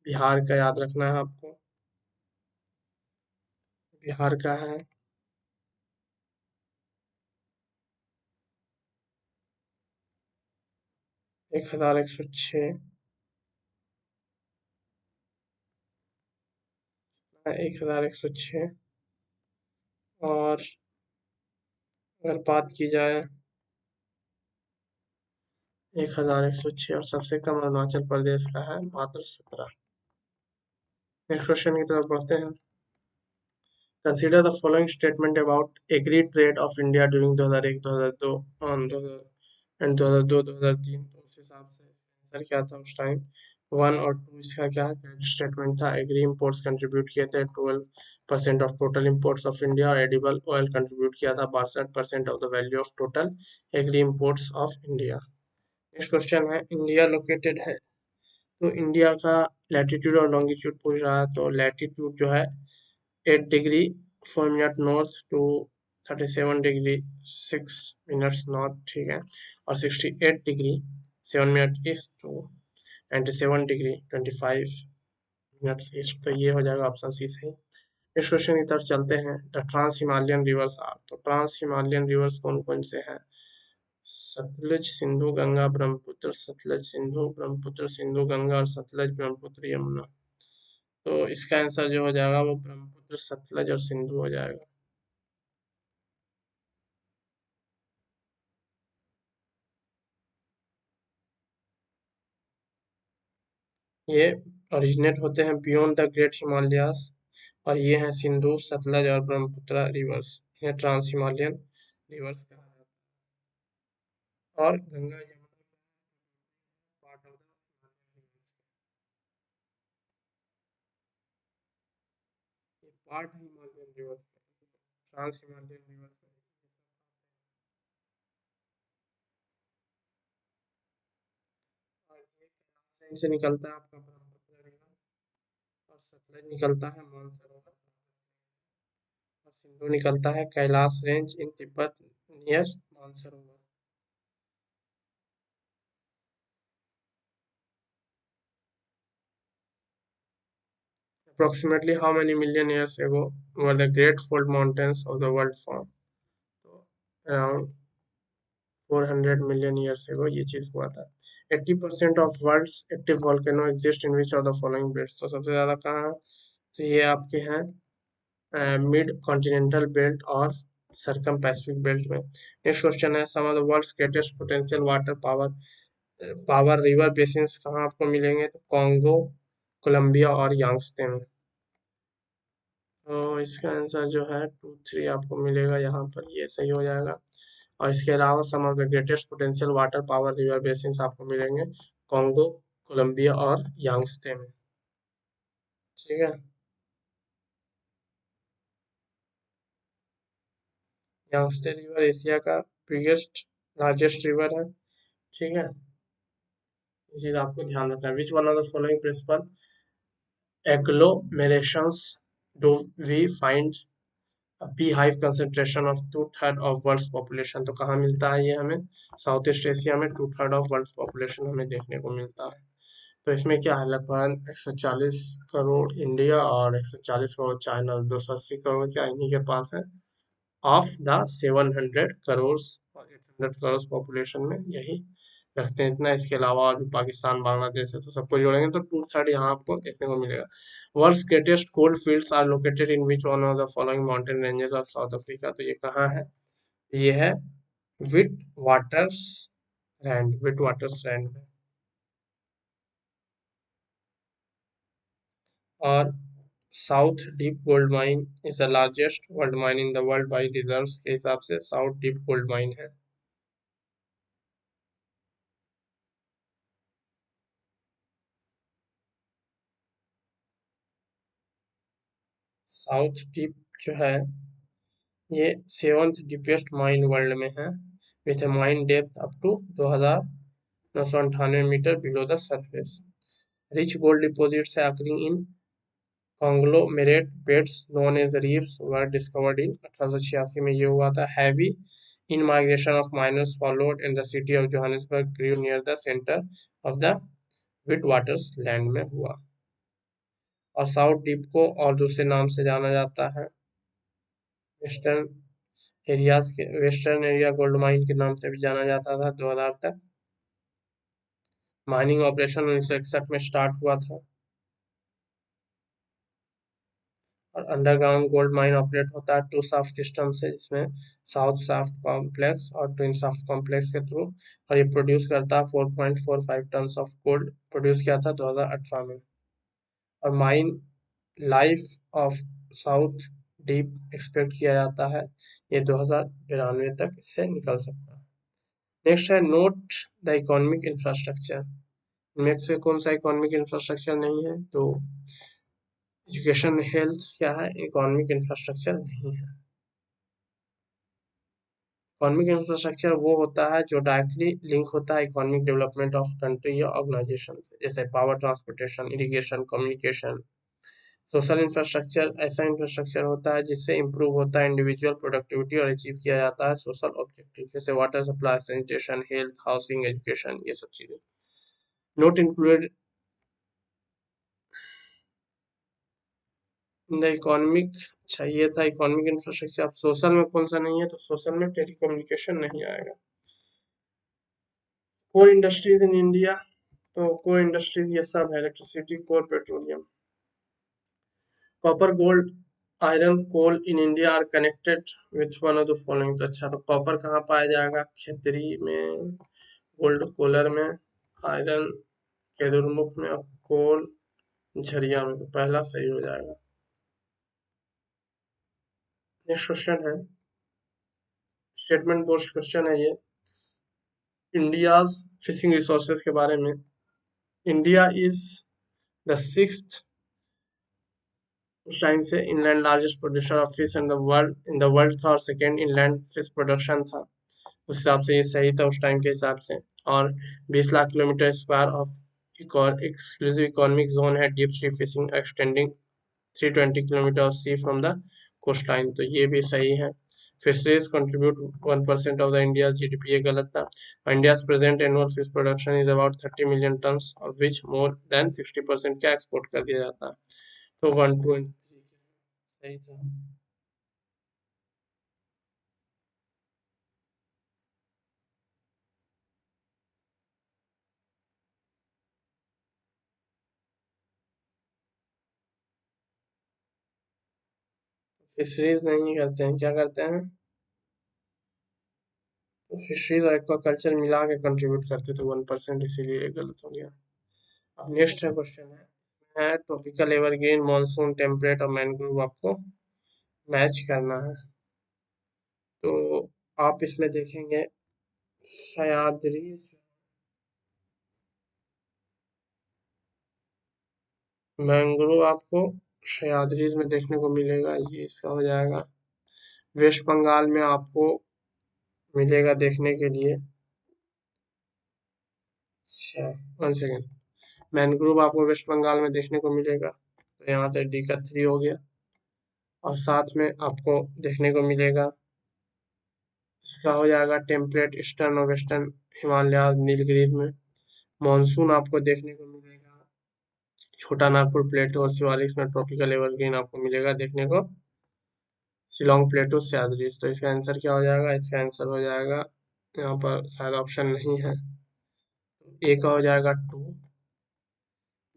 बिहार का याद रखना है आपको, बिहार का है 1,106, 1,106। और अगर बात की जाए 1,106 और सबसे कम अरुणाचल प्रदेश का है मात्र 17। नेक्स्ट क्वेश्चन की तरफ बढ़ते हैं। Consider the following statement about agri trade of India during 2001, 2002 and 2002, 2003। तो उस हिसाब से आंसर क्या था उस टाइम, वन और टू। इसका क्या स्टेटमेंट था, एग्री इम्पोर्ट्स कंट्रीब्यूट किए थे 12% of total imports of India, और एडिबल ऑयल कंट्रीब्यूट किया था 62% of the value of total agri imports of India. Next question है, इंडिया लोकेटेड है, तो इंडिया का लैटिट्यूड और लॉन्गिट्यूड पूछ रहा है। तो लैटिट्यूड जो है 8 degree 4 minute north to 37 degree 6 minutes north, ठीक है। और 68 degree 7 minute east to 97 degree 25 minutes east. तो ये हो जाएगा ऑप्शन सी सही। इस क्वेश्चन की तरफ चलते हैं। The trans Himalayan rivers are, तो ट्रांस हिमालयन रिवर्स कौन कौन से हैं, सतलुज सिंधु गंगा ब्रह्मपुत्र, सतलज सिंधु ब्रह्मपुत्र सिंधु गंगा, और सतलज ब्रह्मपुत्र यमुना। तो इसका आंसर जो हो जाएगा वो ब्रह्मपुत्र सतलज और सिंधु हो जाएगा। ये ओरिजिनेट होते हैं बियॉन्ड द ग्रेट हिमालयास, और ये हैं सिंधु सतलज और ब्रह्मपुत्र रिवर्स। इन्हें ट्रांस हिमालयन रिवर्स कहा जाता है। और Ganga Yamuna part of the Himalayan reverse, ये पार्ट है हिमालयन रिवर्स का, ट्रांस हिमालयन रिवर्स का। और ये कैलाश से निकलता है आपका ब्रह्मपुत्र रिवर, और सतलज निकलता है मानसरोवर, और सिंधु निकलता है Kailash range in Tibet near Mansarovar. Approximately how many million years ago were the Great Fold Mountains of the world formed? तो around 400 million years ago ये चीज हुआ था। 80% of world's active volcano exist in which of the following belts? तो सबसे ज्यादा कहाँ है, तो ये आपके हैं मिड कॉन्टिनेंटल बेल्ट और सरकम पैसिफिक बेल्ट में। नेक्स्ट क्वेश्चन है, some of the world's greatest potential water power river basins कहाँ आपको मिलेंगे, तो कॉन्गो, कोलंबिया और यांगत्से में। तो इसका आंसर जो है 2, 3 आपको मिलेगा यहाँ पर, ये सही हो जाएगा। और इसके अलावा some of the greatest potential water power river basins आपको मिलेंगे कॉन्गो, कोलंबिया और यांगत्से में, ठीक है। यांगत्से रिवर एशिया का बिगेस्ट लार्जेस्ट रिवर है, ठीक है। ये चीज आपको ध्यान रखना है। Which one of the following principal agglomerations do we find be hive concentration of 2/3 of world population, तो कहाँ मिलता है ये हमें, साउथ ईस्ट एशिया में 2/3 ऑफ वर्ल्ड पॉपुलेशन हमें देखने को मिलता है। तो इसमें क्या है, लगभग 140 करोड़ इंडिया और 140 करोड़ चाइना, 280 करोड़ क्या इन्हीं के पास है ऑफ द 700 करोड़ और 800 करोड़ पॉपुलेशन में, यही रखते हैं इतना। इसके अलावा और भी पाकिस्तान बांग्लादेश है, तो सबको जोड़ेंगे तो 2/3 यहाँ आपको देखने को मिलेगा। World's greatest gold fields are located in which one of the following mountain ranges of South Africa, तो ये कहाँ है, ये है Witwatersrand, Witwatersrand में। और South Deep gold mine is the largest gold mine in the world by reserves के हिसाब से साउथ डीप गोल्ड माइन है। साउथ डीप जो है ये 7th डीपेस्ट माइन वर्ल्ड में है with A mine depth up to 2998 metre below the surface. Rich gold deposits occurring in conglomerate beds known as reefs were discovered in 1886 में ये हुआ था. Heavy in migration of miners followed and the city of Johannesburg grew near the center of the Witwatersrand में हुआ. और South deep को और दूसरे नाम से जाना जाता है western western area gold mine के नाम से भी जाना जाता था 2000 तक. माइनिंग ऑपरेशन 1961 में स्टार्ट हुआ था और अंडरग्राउंड गोल्ड माइन ऑपरेट होता है टू शाफ्ट सिस्टम से, जिसमें साउथ शाफ्ट कॉम्प्लेक्स और ट्विन शाफ्ट कॉम्प्लेक्स के थ्रू. और ये प्रोड्यूस करता है 4.45 टन ऑफ गोल्ड प्रोड्यूस किया था 2018 में. और mine life of south deep expect किया जाता है ये 2092 तक इससे निकल सकता है. नेक्स्ट है नोट द इकोनॉमिक इंफ्रास्ट्रक्चर. इनमें से कौन सा इकोनॉमिक इंफ्रास्ट्रक्चर नहीं है? तो एजुकेशन हेल्थ क्या है? इकोनॉमिक इंफ्रास्ट्रक्चर नहीं है. इकोनॉमिक इंफ्रास्ट्रक्चर वो होता है जो डायरेक्टली लिंक होता है इकोनॉमिक डेवलपमेंट ऑफ कंट्री या ऑर्गेनाइजेशन से, जैसे power transportation, irrigation, communication. Social infrastructure ऐसा इंफ्रास्ट्रक्चर होता है जिससे इंप्रूव होता है इंडिविजुअल प्रोडक्टिविटी और अचीव किया जाता है सोशल ऑब्जेक्टिव, जैसे water supply, sanitation, health, housing, education, ये सब चीजें. Note included in the economic. अच्छा ये था इकोनॉमिक इंफ्रास्ट्रक्चर. अब सोशल में कौन सा नहीं है? तो सोशल में टेलीकम्युनिकेशन नहीं आएगा. Core industries in India. तो कोर इंडस्ट्रीज ये सब है electricity, coal, petroleum. Copper, gold, iron, coal in India are connected with one of the following. तो अच्छा, तो कॉपर कहाँ पाया जाएगा? खेतरी में, गोल्ड कोलर में, आयरन केदुरमुख में और कोल झरिया में. तो पहला सही हो जाएगा. नेक्स्ट क्वेश्चन है स्टेटमेंट पोस्ट क्वेश्चन है ये इंडियाज फिशिंग रिसोर्सेज के बारे में. इंडिया इज द सिक्स्थ उस टाइम से inland largest producer of fish in the world था, और सेकेंड इनलैंड फिश प्रोडक्शन था. उस हिसाब से ये सही था उस टाइम के हिसाब से. और 20 lakh kilometre square of exclusive economic zone है deep sea fishing extending 320 kilometre of sea from the coastline. तो ये भी सही है. Fisheries contribute 1% of the India GDP, ये गलत था. India's present annual fish production is about 30 million tons of which more than 60% क्या एक्सपोर्ट कर दिया जाता है. तो 1.3 सही था. फिशरीज नहीं करते हैं, क्या करते हैं? तो फिशरीज और एक्वाकल्चर मिला के कंट्रीब्यूट करते थे 1%, इसीलिए ये गलत हो गया. अब नेक्स्ट है क्वेश्चन है ट्रॉपिकल एवरग्रीन, मॉनसून, टेम्परेट और मैंग्रोव आपको मैच करना है. तो आप इसमें देखेंगे सह्याद्री, मैंग्रोव आपको सह्याद्री में देखने को मिलेगा, ये इसका हो जाएगा. वेस्ट बंगाल में आपको मिलेगा देखने के लिए. अच्छा, 1 सेकेंड. मैंग्रोव आपको वेस्ट बंगाल में देखने को मिलेगा, तो यहाँ से डी का 3 हो गया. और साथ में आपको देखने को मिलेगा इसका हो जाएगा टेम्परेट ईस्टर्न और वेस्टर्न हिमालय नीलगिरीज में. मानसून आपको देखने को मिलेगा छोटा नागपुर प्लेटो और शिवालिक में. ट्रॉपिकल एवरग्रीन आपको मिलेगा देखने को शिलोंग प्लेटो सह्याद्री. तो इसका आंसर क्या हो जाएगा? इसका आंसर हो जाएगा, यहाँ पर शायद ऑप्शन नहीं है. ए का हो जाएगा 2,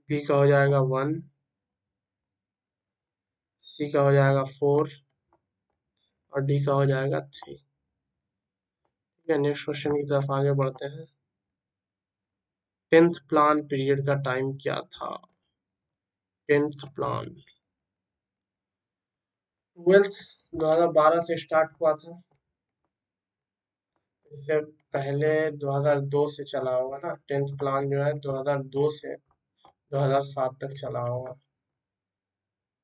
बी का हो जाएगा 1, सी का हो जाएगा 4 और डी का हो जाएगा 3. ठीक है, नेक्स्ट क्वेश्चन की तरफ आगे बढ़ते हैं. 10th प्लान पीरियड का टाइम क्या था? 10th प्लान 12th 2012 से स्टार्ट हुआ था. इससे पहले 2002 से चला होगा ना. 10th प्लान जो है 2002 से 2007 तक चला होगा.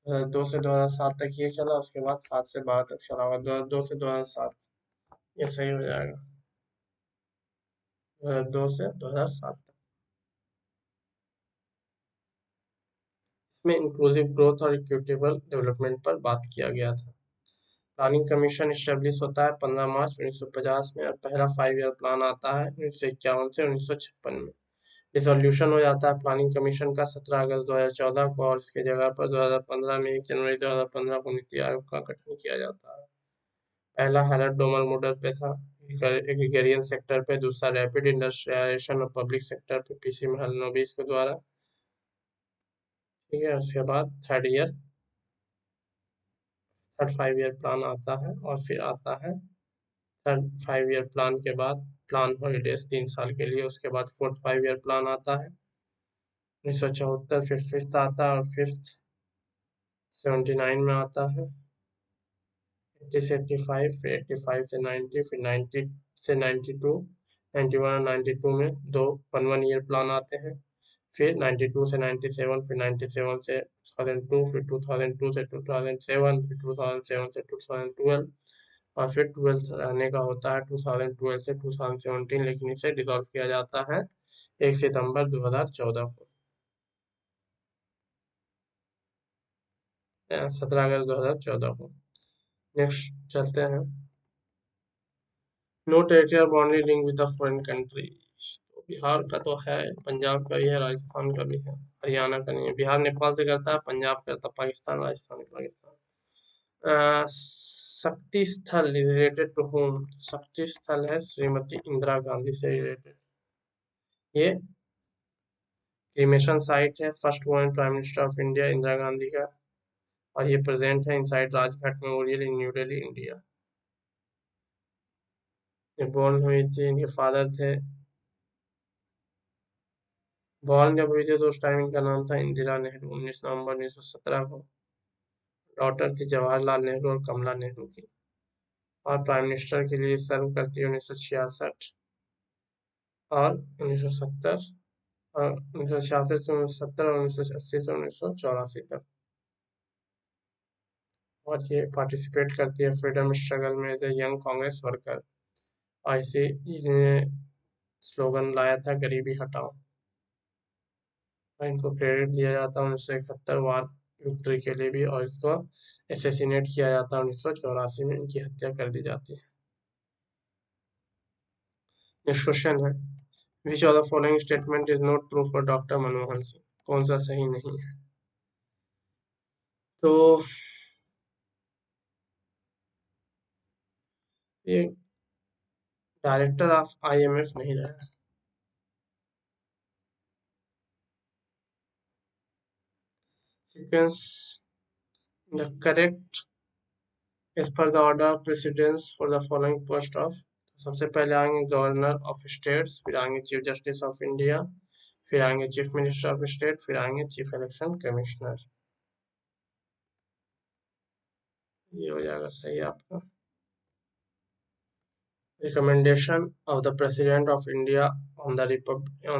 2002 से 2007 तक ये चला, उसके बाद 7 से 12 तक चला होगा, 2002 से 2007, ये सही हो जाएगा, 2002 से 2007 तक। इसमें इंक्लूसिव ग्रोथ और इक्विटेबल डेवलपमेंट पर बात किया गया था। प्लानिंग कमीशन स्टेब्लिश होता है 15 मार्च 1950 में, और पहला 5 ईयर प्लान आता है 1951 से 1956 में। डिसोल्यूशन हो जाता है प्लानिंग कमीशन का 17 अगस्त 2014 को, और इसके जगह पर 2015 में 1 जनवरी 2015 को नीति आयोग का गठन किया जाता है। पहला हाईलाइट डोमर मॉडल पे था, एग्रीकल्चर सेक्टर पे, दूसरा रैपिड इंडस्ट्रियलाइजेशन और पब्लिक सेक्टर पे पीसी महलनोबिस के द्वारा। ठीक है, उसके बाद थर्ड 5 ईयर प्लान आता है, और फिर आता है थर्ड 5 ईयर प्लान के बाद प्लान हॉलीडेज 3 साल के लिए, उसके बाद फोर्थ 5 ईयर प्लान आता है 1974, फिर फिफ्थ आता है, और फिफ्थ 79 में आता है, 80 से 85, फिर 85 से 90, फिर 90 से 92, 91 और 92 में दो 1 ईयर प्लान आते हैं, फिर 92 से 97, फिर 97 से 2002, फिर 2002 से 2007, फिर 2007 से 2012, और फिर 12th रहने का होता है 2012 से 2017, लेकिन इसे डिसॉल्व किया जाता है 1 सितंबर 2014 को, 17 अगस्त 2014 को। नेक्स्ट चलते हैं, no territorial boundary link with the foreign country. तो बिहार का तो है, पंजाब का भी है, राजस्थान का भी है, हरियाणा का नहीं है। बिहार नेपाल से करता है, पंजाब करता है पाकिस्तान, राजस्थान पाकिस्तान। शक्ति स्थल इज रिलेटेड टू होम, शक्ति स्थल है श्रीमती इंदिरा गांधी से रिलेटेड। ये क्रीमेशन साइट है first women prime minister of India Indira Gandhi का, और ये प्रेजेंट है इनसाइड राजघाट मेमोरियल इन न्यू दिल्ली इंडिया। ये बोर्न हुई थी, इनके फादर थे, बॉर्न जब हुई थी तो उस टाइम इनका नाम था इंदिरा नेहरू, 19 नवंबर 1917 को। डॉटर थी जवाहरलाल नेहरू और कमला नेहरू की, और प्राइम मिनिस्टर के लिए सर्व करती है 1966 और 1970, और 1966 से 1970, और 1980 से 1984 तक। और ये पार्टिसिपेट करती है फ्रीडम स्ट्रगल में as a young Congress worker, और इसे स्लोगन लाया था गरीबी हटाओ, और इनको क्रेडिट दिया जाता है 1971 वार विक्ट्री के लिए भी, और इसको एसेसिनेट किया जाता है 1984 में, इनकी हत्या कर दी जाती है। नेक्स्ट क्वेश्चन है, which of the following statement is not true for doctor Manmohan Singh, कौन सा सही नहीं है? तो ये डायरेक्टर ऑफ आईएमएफ नहीं रहा। Sequence the correct as per the order of precedence for the following post of. सबसे पहले आएंगे गवर्नर ऑफ स्टेट्स, फिर आएंगे चीफ जस्टिस ऑफ इंडिया, फिर आएंगे चीफ मिनिस्टर ऑफ स्टेट, फिर आएंगे चीफ इलेक्शन कमिश्नर। ये हो जाएगा सही आपका। Recommendation of the President of India on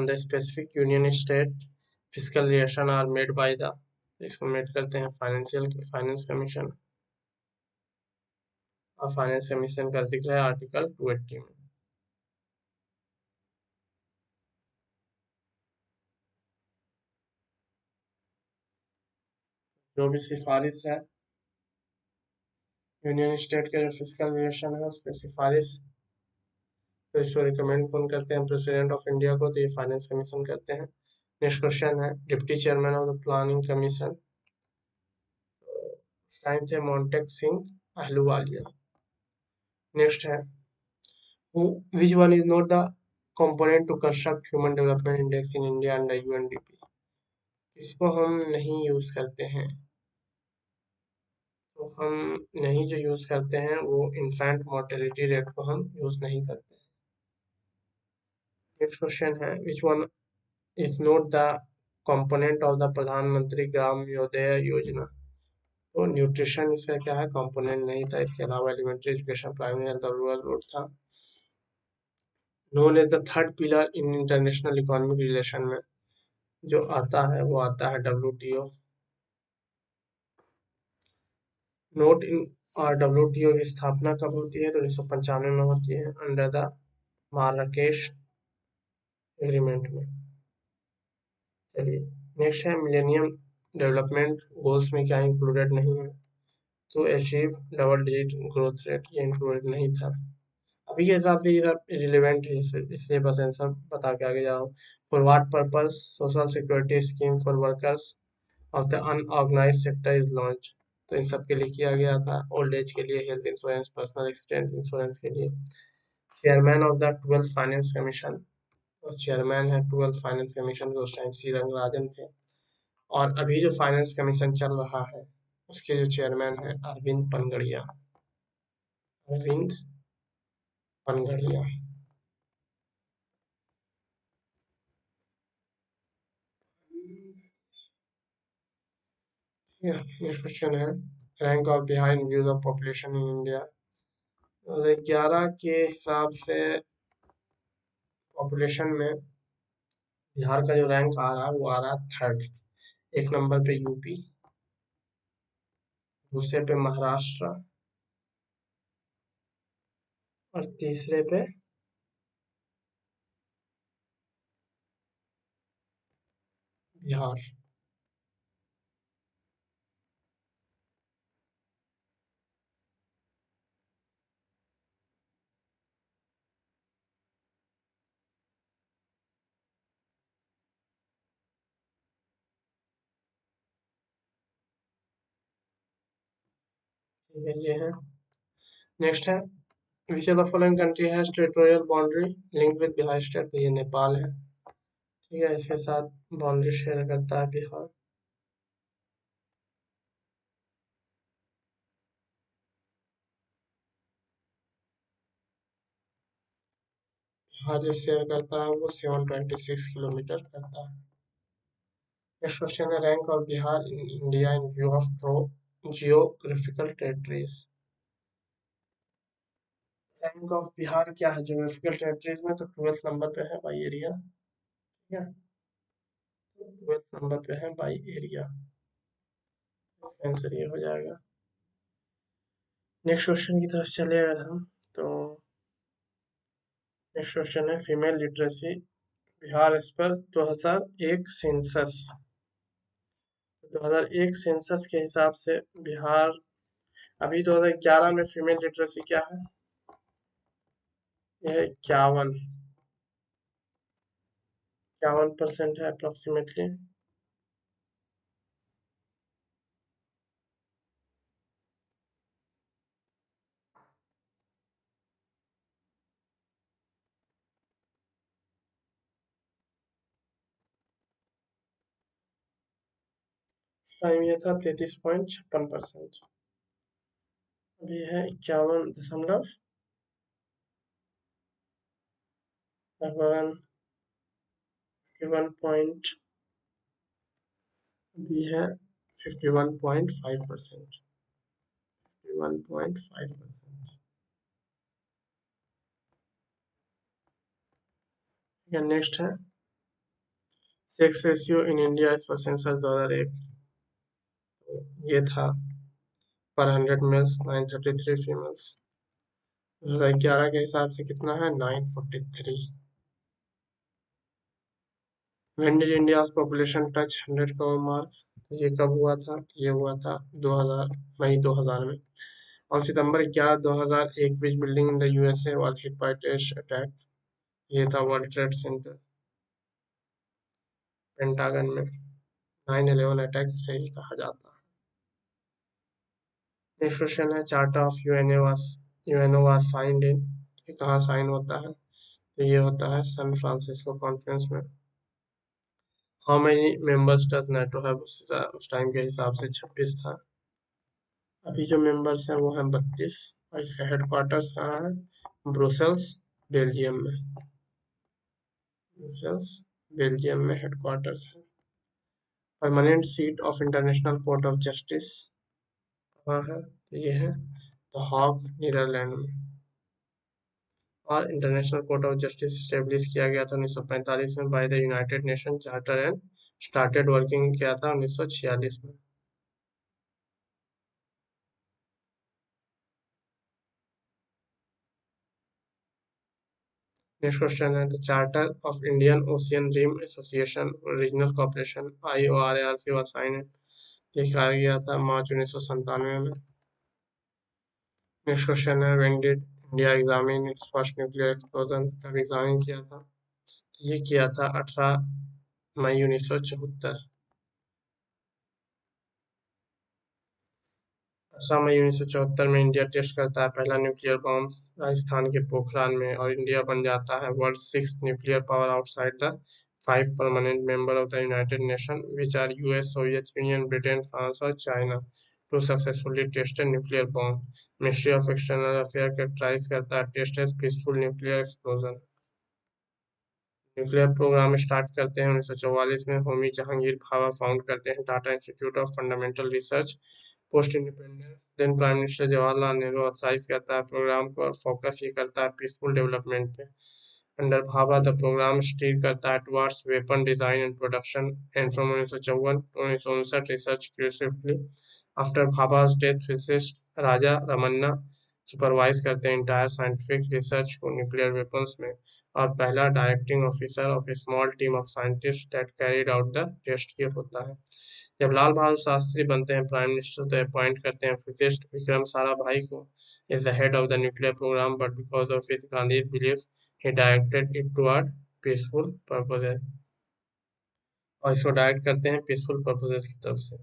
the specific union state fiscal relation are made by the, इसको मेड करते हैं फाइनेंस कमीशन, और फाइनेंस कमीशन का जिक्र है आर्टिकल 280 में। जो भी सिफारिश है यूनियन स्टेट के, जो फिजिकल रिलेशन है उस पर सिफारिश, तो इसको रिकमेंड कौन करते हैं? प्रेसिडेंट ऑफ इंडिया को, तो ये फाइनेंस कमीशन करते हैं। नेक्स्ट क्वेश्चन है, deputy chairman of the planning commission, time थे मोन्टेक सिंह अहलूवालिया। नेक्स्ट है, which one is not the component to construct human development index in India and the UNDP? इसको हम नहीं यूज करते हैं, तो हम नहीं जो यूज करते हैं वो इन्फेंट मोर्टेलिटी रेट को हम यूज नहीं करते। नेक्स्ट क्वेश्चन है, which one is not the component of the प्रधानमंत्री ग्राम योदय योजना? तो न्यूट्रिशन इसका क्या है, कंपोनेंट नहीं था। इसके अलावा एलिमेंट्री एजुकेशन, प्राइमरी हेल्थ और रूरल रोड था। Known as the third pillar in international economic relation में जो आता है वो आता है WTO। नोट इन WTO की स्थापना कब होती है? तो 1995 में होती है, अंडर द मार्राकेश एग्रीमेंट में। चलिए, नेक्स्ट है मिलेनियम डेवलपमेंट गोल्स में क्या इंक्लूडेड नहीं है? तो achieve double digit growth rate, ये इंक्लूडेड नहीं था। अभी के हिसाब से ये सब रिलेवेंट है, इससे बस आंसर बता के आगे जा रहा हूँ। For what purpose social security scheme for workers of the unorganised sector is launch? तो इन सब के लिए किया गया था, ओल्ड एज के लिए health insurance, personal accident insurance के लिए। Chairman of the 12th finance commission, और चेयरमैन है 12th फाइनेंस कमीशन के उस टाइम सी रंगराजन थे। और अभी जो फाइनेंस कमीशन चल रहा है उसके जो चेयरमैन है अरविंद पनगड़िया, अरविंद पनगड़िया। नेक्स्ट क्वेश्चन है rank of Bihar in views of population in India. 2011 के हिसाब से पॉपुलेशन में बिहार का जो रैंक आ रहा है वो आ रहा है थर्ड। एक नंबर पे यूपी, दूसरे पे महाराष्ट्र, और तीसरे पे बिहार। ठीक है, ये है। नेक्स्ट है which of the following country has territorial boundary linked with Bihar state? तो ये नेपाल है। ठीक है, इसके साथ बाउंड्री शेयर करता है बिहार। बिहार जो शेयर करता है वो 726 किलोमीटर करता है। नेक्स्ट क्वेश्चन है rank of Bihar in India in view of geographical territories. Rank of Bihar क्या है ज्योग्राफिकल टेरिटरीज में? तो 12th नंबर पे है बाई एरिया। ठीक है, 12th नंबर पे है बाई एरिया। आंसर ये हो जाएगा। नेक्स्ट क्वेश्चन की तरफ चले अगर हम, तो नेक्स्ट क्वेश्चन है female literacy Bihar as per 2001 census. 2001 census के हिसाब से बिहार अभी 2011 में फीमेल लिटरेसी क्या है? यह 51% है अप्रोक्सीमेटली। टाइम ये था 33.56%। अभी है 51 पॉइंट, अभी है 51.5%। 51.5%। नेक्स्ट है sex ratio in India as per census 2001। ये था पर 100 मेल्स 933 फीमेल्स। 2011 के हिसाब से कितना है? 943। When did India's population touch 100 crore mark? ये कब हुआ था? ये हुआ था 2000 मई 2000 में। On September 11, 2001 which building in the USA was hit by terrorist attack? ये था वर्ल्ड ट्रेड सेंटर, पेंटागन में। 9/11 अटैक से ही कहा जाता है। नेक्स्ट क्वेश्चन है charter of UNO was signed in, ये कहाँ साइन होता है? तो ये होता है सैन फ्रांसिस्को कॉन्फ्रेंस में। How many members does NATO have? उस टाइम के हिसाब से 26 था। अभी जो मेंबर्स हैं वो हैं 32। और इसका हेडक्वार्टर्स कहाँ है? ब्रुसेल्स, बेल्जियम में। ब्रुसेल्स, बेल्जियम में हेडक्वार्टर्स है। Permanent seat of international court of justice कहाँ है? तो ये है द हॉग, नीदरलैंड में। और international court of justice established किया गया था 1945 में by the United Nation charter and started working किया था 1946 में। नेक्स्ट क्वेश्चन है the charter of Indian Ocean Rim Association Regional Corporation IORARC was signed, ये किया गया था मार्च 1997 में। नेक्स्ट क्वेश्चन है when did India examine its first nuclear explosion, कब एग्जामिन किया था, ये किया था 18 मई 1974। 18 मई 1974 में इंडिया टेस्ट करता है पहला न्यूक्लियर बॉम्ब राजस्थान के पोखरान में और इंडिया बन जाता है world six nuclear power outside the 5 permanent member of the United Nation which are US, Soviet Union, Britain, France और China to successfully test nuclear bomb. Ministry of external affair characterise करता है test as peaceful nuclear explosion. Nuclear programme start करते हैं 1944 में Homi Jahangir Bhabha found करते हैं Tata Institute of Fundamental Research post independence. Then prime minister Jawaharlal Nehru authorise करता है प्रोग्राम को और फोकस ये करता है पीसफुल डेवलपमेंट पे। Under Bhabha the programme steer करता है towards weapon design and production and from 1954 to 1959 research curatively. After Bhabha's death physicist Raja Ramanna supervise करते हैं इंटायर साइंटिफिक रिसर्च को न्यूक्लियर वेपन्स में और पहला directing officer of A small team of scientist that carried out the test ये होता है। जब लाल बहादुर शास्त्री बनते हैं प्राइम मिनिस्टर तो अपॉइंट करते हैं फिजिस्ट विक्रम साराभाई को is the head of the nuclear programme but because of his Gandhi's beliefs he directed it toward peaceful purposes, और इसको डायरेक्ट करते हैं पीसफुल पर्पसेस की तरफ से।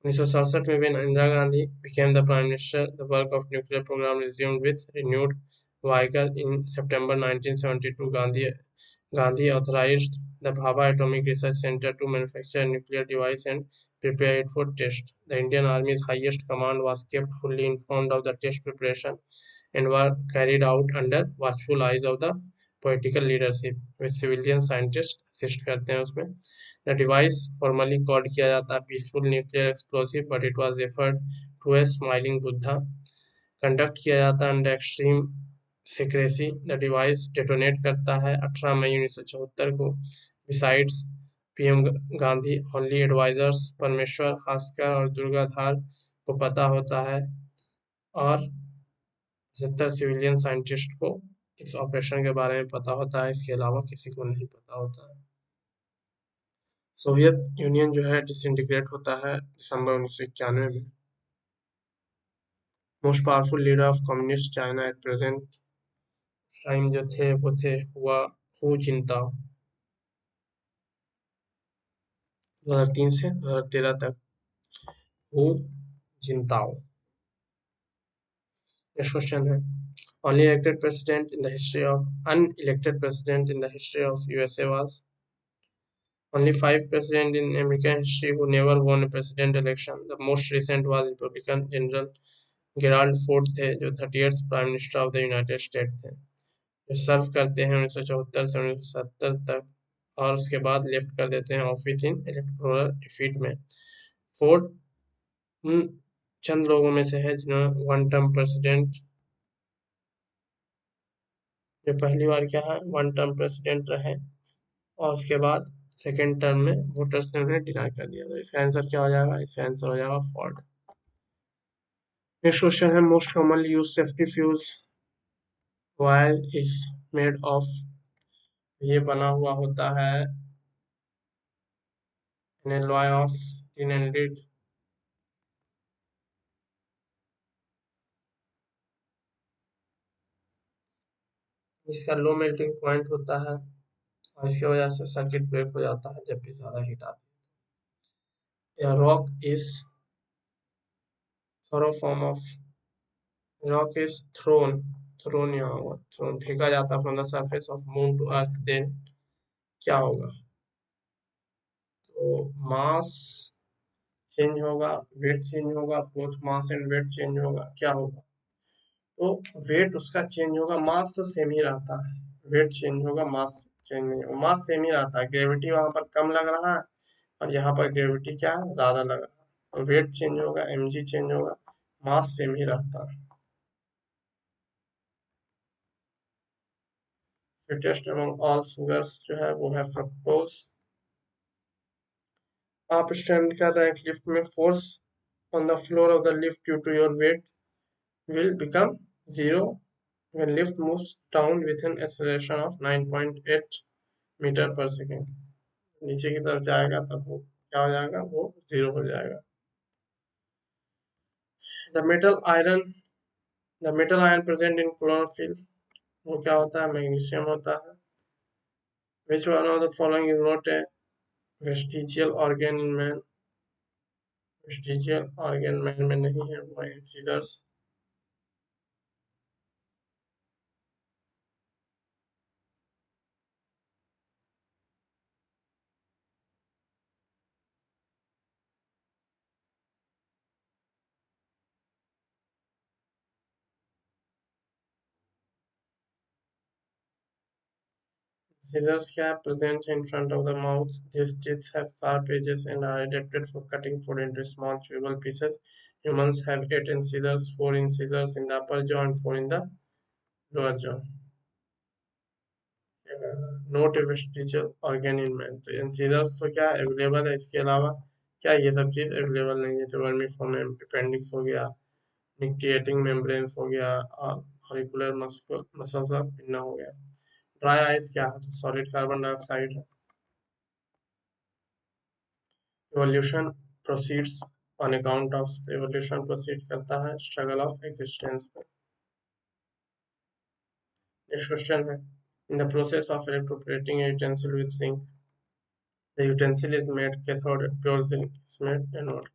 1967 में when Indira Gandhi became the Prime Minister, the work of nuclear program resumed with renewed vigor. In September 1972, Gandhi authorized the Bhabha Atomic Research Center to manufacture a nuclear device and prepare it for test. The Indian Army's highest command was kept fully informed of the test preparation and were carried out under watchful eyes of the political leadership, with civilian scientists assist करते हैं उसमें। The device formally called किया जाता है peaceful nuclear explosive but it was referred to a smiling Buddha. Conduct किया जाता है under extreme secrecy. The device detonate करता है 18 मई 1974 को। Besides PM Gandhi only advisers Parmeshwar हास्कर और दुर्गाधार को पता होता है और 75 सिविलियन साइंटिस्ट को इस ऑपरेशन के बारे में पता होता है, इसके अलावा किसी को नहीं पता होता है। सोवियत यूनियन जो है डिसइंटीग्रेट होता है दिसंबर 1991 में। Most powerful leader of communist China at present time जो थे वो थे हुआ हु जिनताओ 2003 से 2013 तक। हु जिनताओ। नेक्स्ट क्वेश्चन है only elected president in the history of unelected president in the history of USA was only five presidents in American history who never won a president election. The most recent was Republican General Gerald Ford थे जो 30th prime minister of the United state थे, जो सर्व करते हैं 1974 से 1970 तक और उसके बाद लेफ्ट कर देते हैं ऑफिस इन इलेक्टोरल डिफीट में। फोर्ड उन चंद लोगों में से है जिन्होंने वन टर्म प्रेसिडेंट जो पहली बार क्या है वन टर्म प्रेसिडेंट रहे और उसके बाद सेकेंड टर्म में वोटर्स ने उन्हें डिनाई कर दिया। तो इसका आंसर क्या हो जाएगा, इसका आंसर हो जाएगा फोर्ड। नेक्स्ट क्वेश्चन है most commonly use safety fuse wire is made of, ये बना हुआ होता है in alloy of tin and lead। इसका लो मेल्टिंग पॉइंट होता है और इसकी वजह से सर्किट ब्रेक हो जाता है जब भी ज़्यादा हीट आती है। A rock is thorough form of rock is thrown यहाँ होगा thrown फेंका जाता है from the surface of moon to earth then क्या होगा, तो मास चेंज होगा, वेट चेंज होगा, both mass and wait change होगा, क्या होगा, तो वेट उसका चेंज होगा, मास तो सेम ही रहता है, वेट चेंज होगा, मास चेंज नहीं होगा, मास सेम ही रहता है, ग्रेविटी वहां पर कम लग रहा है और यहाँ पर ग्रेविटी क्या है ज्यादा लग रहा है, तो वेट चेंज होगा, mg चेंज होगा, मास सेम ही रहता है। स्वीटेस्ट अमंग ऑल शुगर्स जो है वो है फ्रक्टोज। आप स्टैंड कर रहे हैं लिफ्ट में, force on the floor of the lift due to your weight will become zero when lift moves down with an acceleration of 9.8 metre पर सेकेंड, नीचे की तरफ जाएगा तब वो क्या हो जाएगा, वो जीरो हो जाएगा। The metal iron the metal iron present in chlorophyll, वो क्या होता है, मैग्नीशियम होता है। Which one of the following is not a vestigial organ in man, vestigial organ man में नहीं है, वो इंसीजर्स। Scissors क्या present in front of the mouth. These teeth have sharp edges and are adapted for cutting food into small chewable pieces. Humans have 8 incisors, 4 incisors in the upper jaw and 4 in the lower jaw. Note A vestigial organ in man, तो incisors तो क्या available है, इसके अलावा क्या ये सब चीज अवेलेबल नहीं है, जैसे वर्मीफॉर्म अपेंडिक्स हो गया, निक्टिएटिंग मेम्ब्रेन्स हो गया, और ऑरिकुलर मसल्स ऑफ पिन्ना हो गया। ड्राई आइस क्या है, तो सॉलिड कार्बन डाइऑक्साइड है। Evolution proceeds on account of, evolution proceed करता है स्ट्रगल ऑफ एक्सिस्टेंस पे। नेक्स्ट क्वेश्चन है, in the process of electroplating A utensil with zinc, the utensil is made cathode, pure zinc is made anode.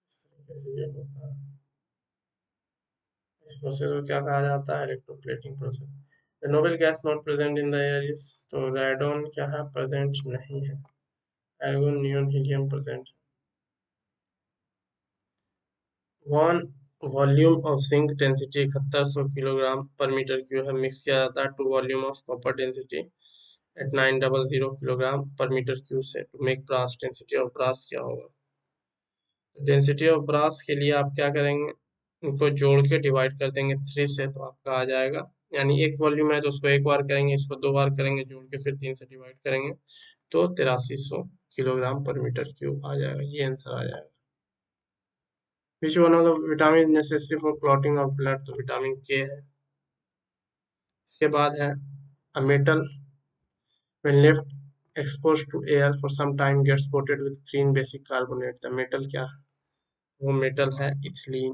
इस तरीके से ये होता है। इस प्रोसेस को क्या कहा जाता है, electroplating process. The noble gas not present in the air is, तो रेडोन क्या है, प्रेजेंट नहीं है। Argon neon helium present. One volume of zinc density 7100 kilogram per metre cube है, मिक्स किया जाता है two volume of copper density eight 900 kilogram per metre cube से to make brass. Density of brass क्या होगा, density of brass के लिए आप क्या करेंगे, इनको जोड़ के डिवाइड कर देंगे 3 से, तो आपका आ जाएगा, यानी एक वॉल्यूम है तो उसको एक बार करेंगे, इसको 2 बार करेंगे, जोड़ के फिर 3 से डिवाइड करेंगे, तो 8300 किलोग्राम पर मीटर क्यूब आ जाएगा, ये आंसर आ जाएगा। विच one of the vitamin necessary for clotting of blood, तो विटामिन के है। इसके बाद है a metal when left exposed to air for some time gets coated with green basic carbonate, the metal क्या है, वो मेटल है इथिलीन।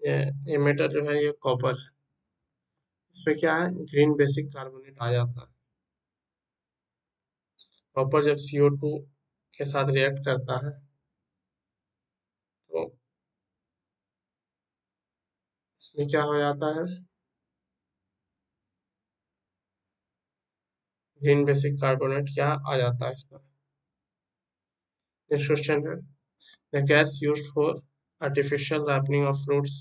ये मेटल जो है ये कॉपर है, इसमें क्या है, ग्रीन बेसिक कार्बोनेट आ जाता है। कॉपर जब CO2 के साथ रिएक्ट करता है तो इसमें क्या हो जाता है, ग्रीन बेसिक कार्बोनेट क्या आ जाता है इसमें। नेक्स्ट क्वेश्चन है, the gas used for artificial ripening of fruits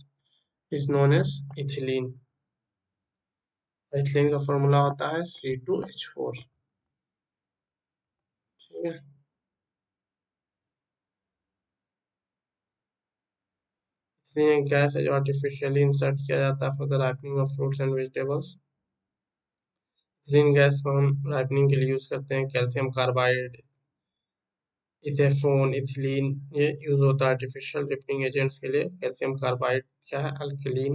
is known as ethylene. Ethylene का फॉर्मूला होता है C2H4, ठीक है। इथिलीन एक गैस है जो आर्टिफिशियली इंसर्ट किया जाता है for the ripening of fruits and vegetables। Ethylene gas को हम राइपनिंग के लिए यूज करते हैं, कैल्शियम कार्बाइड, इथेफोन, इथिलीन, ये यूज होता है आर्टिफिशियल रिपनिंग एजेंट्स के लिए। कैल्शियम कार्बाइड क्या है, अल्कलीन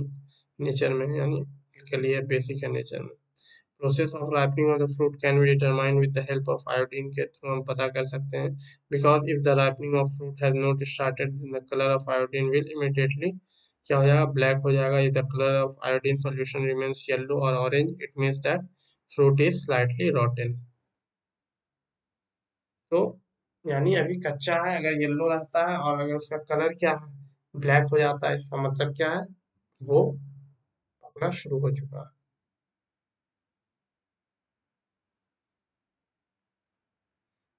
नेचर में है, यानी अल्कली है, बेसिक है नेचर में। Process of ripening of the fruit can be determined with the help of iodine, के थ्रू हम पता कर सकते हैं, because if the ripening of fruit has not started then the colour of iodine will immediately क्या हो जाएगा, black हो जाएगा। If the colour of iodine solution remains yellow और orange, it means that fruit is slightly rotten. तो यानी अभी कच्चा है, अगर येलो रहता है और अगर उसका कलर क्या है, ब्लैक हो जाता है, इसका मतलब क्या है, वो पकना शुरू हो चुका है।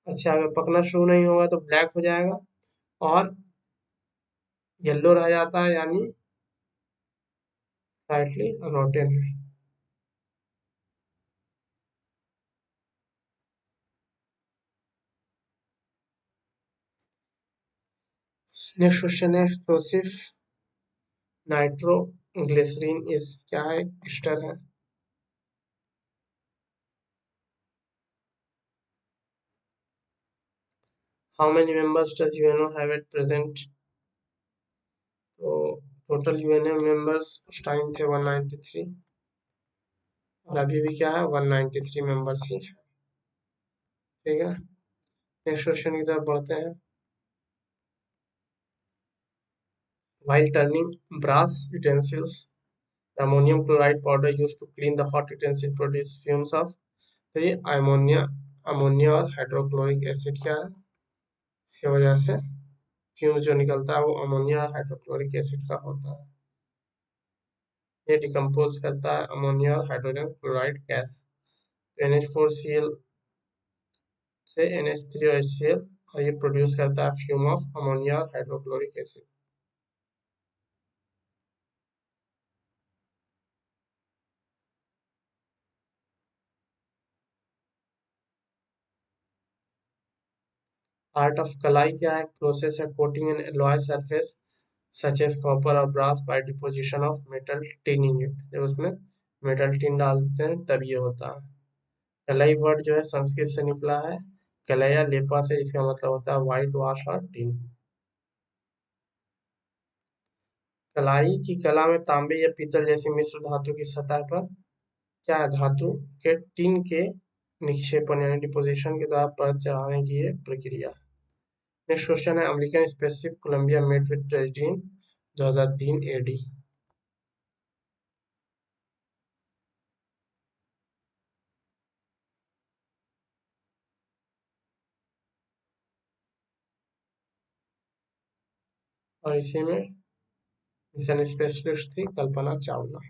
अच्छा, अगर पकना शुरू नहीं होगा तो ब्लैक हो जाएगा और येलो रह जाता है, यानी स्लाइटली रोटेन है। नेक्स्ट क्वेश्चन है, एक्सप्लोसिव नाइट्रोग्लिसरीन इज क्या है, एस्टर है। How many members does UNO have eight present, तो टोटल यूएनए मेंबर्स उस टाइम थे 193 और अभी भी क्या है 193 मेंबर्स ही है। ठीक है, नेक्स्ट क्वेश्चन की तरफ बढ़ते हैं। While turning brass utensils, the ammonium chloride powder used to clean the hot utensil produce fumes of। तो ये अमोनिया और हाइड्रोक्लोरिक एसिड क्या है, इसकी वजह से फ्यूम्स जो निकलता है वो अमोनिया और हाइड्रोक्लोरिक एसिड का होता है। ये डिकम्पोज करता है अमोनिया और हाइड्रोजन क्लोराइड गैस। NH4Cl से NH3HCl और ये प्रोड्यूस करता है फ्यूम ऑफ अमोनिया और हाइड्रोक्लोरिक एसिड। आर्ट ऑफ कलाई क्या है, प्रोसेस है coating an alloy surface such as copper और brass by deposition of metal tin in it. जब उसमें मेटल टिन डालते हैं तब ये होता है। कलाई वर्ड जो है संस्कृत से निकला है, कलया लेपा से, इसका मतलब होता है व्हाइट वॉश और टिन। कलाई की कला में तांबे या पीतल जैसी मिश्र धातु की सतह पर क्या है, धातु के टिन के निक्षेपण यानी डिपोजिशन के द्वारा परत चढ़ाने की ये प्रक्रिया है। नेक्स्ट क्वेश्चन है, American spaceship Columbia met with tragedy in 2003 AD। और इसी में मिशन स्पेशलिस्ट थी Kalpana Chawla.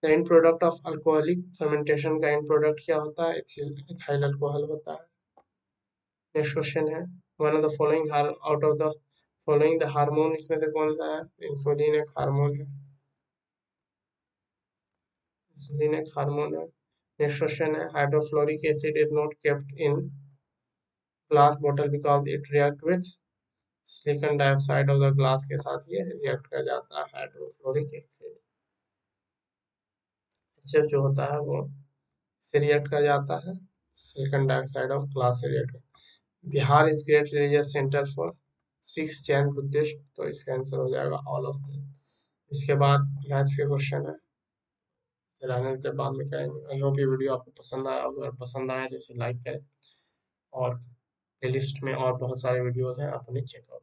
The end product of alcoholic fermentation का एंड प्रोडक्ट क्या होता है, इथाइल अल्कोहल होता है। नेक्स्ट क्वेश्चन है, one of the following out of the following the hormone, इसमें से कौन सा है, इंसुलिन एक हार्मोन है, इंसुलिन एक हार्मोन है। नेक्स्ट क्वेश्चन है, hydrofluoric acid is not kept in glass bottle because it react with silicon dioxide of the glass के साथ ये रिएक्ट कर जाता है हाइड्रोफ्लोरिक एसिड। HF जो होता है वो से रिएक्ट कर जाता है सिलिकॉन डाइऑक्साइड ऑफ ग्लास से react. Bihar is great religious centre for 6 Jain Buddhist, तो इसका आंसर हो जाएगा ऑल ऑफ them। इसके बाद मैथ्स के क्वेश्चन है, रहने देते बाद में करेंगे। आई होप ये वीडियो आपको पसंद आया, अगर पसंद आया तो इसे लाइक करें और प्लेलिस्ट में और बहुत सारे वीडियोस हैं, आप उन्हें चेकआउट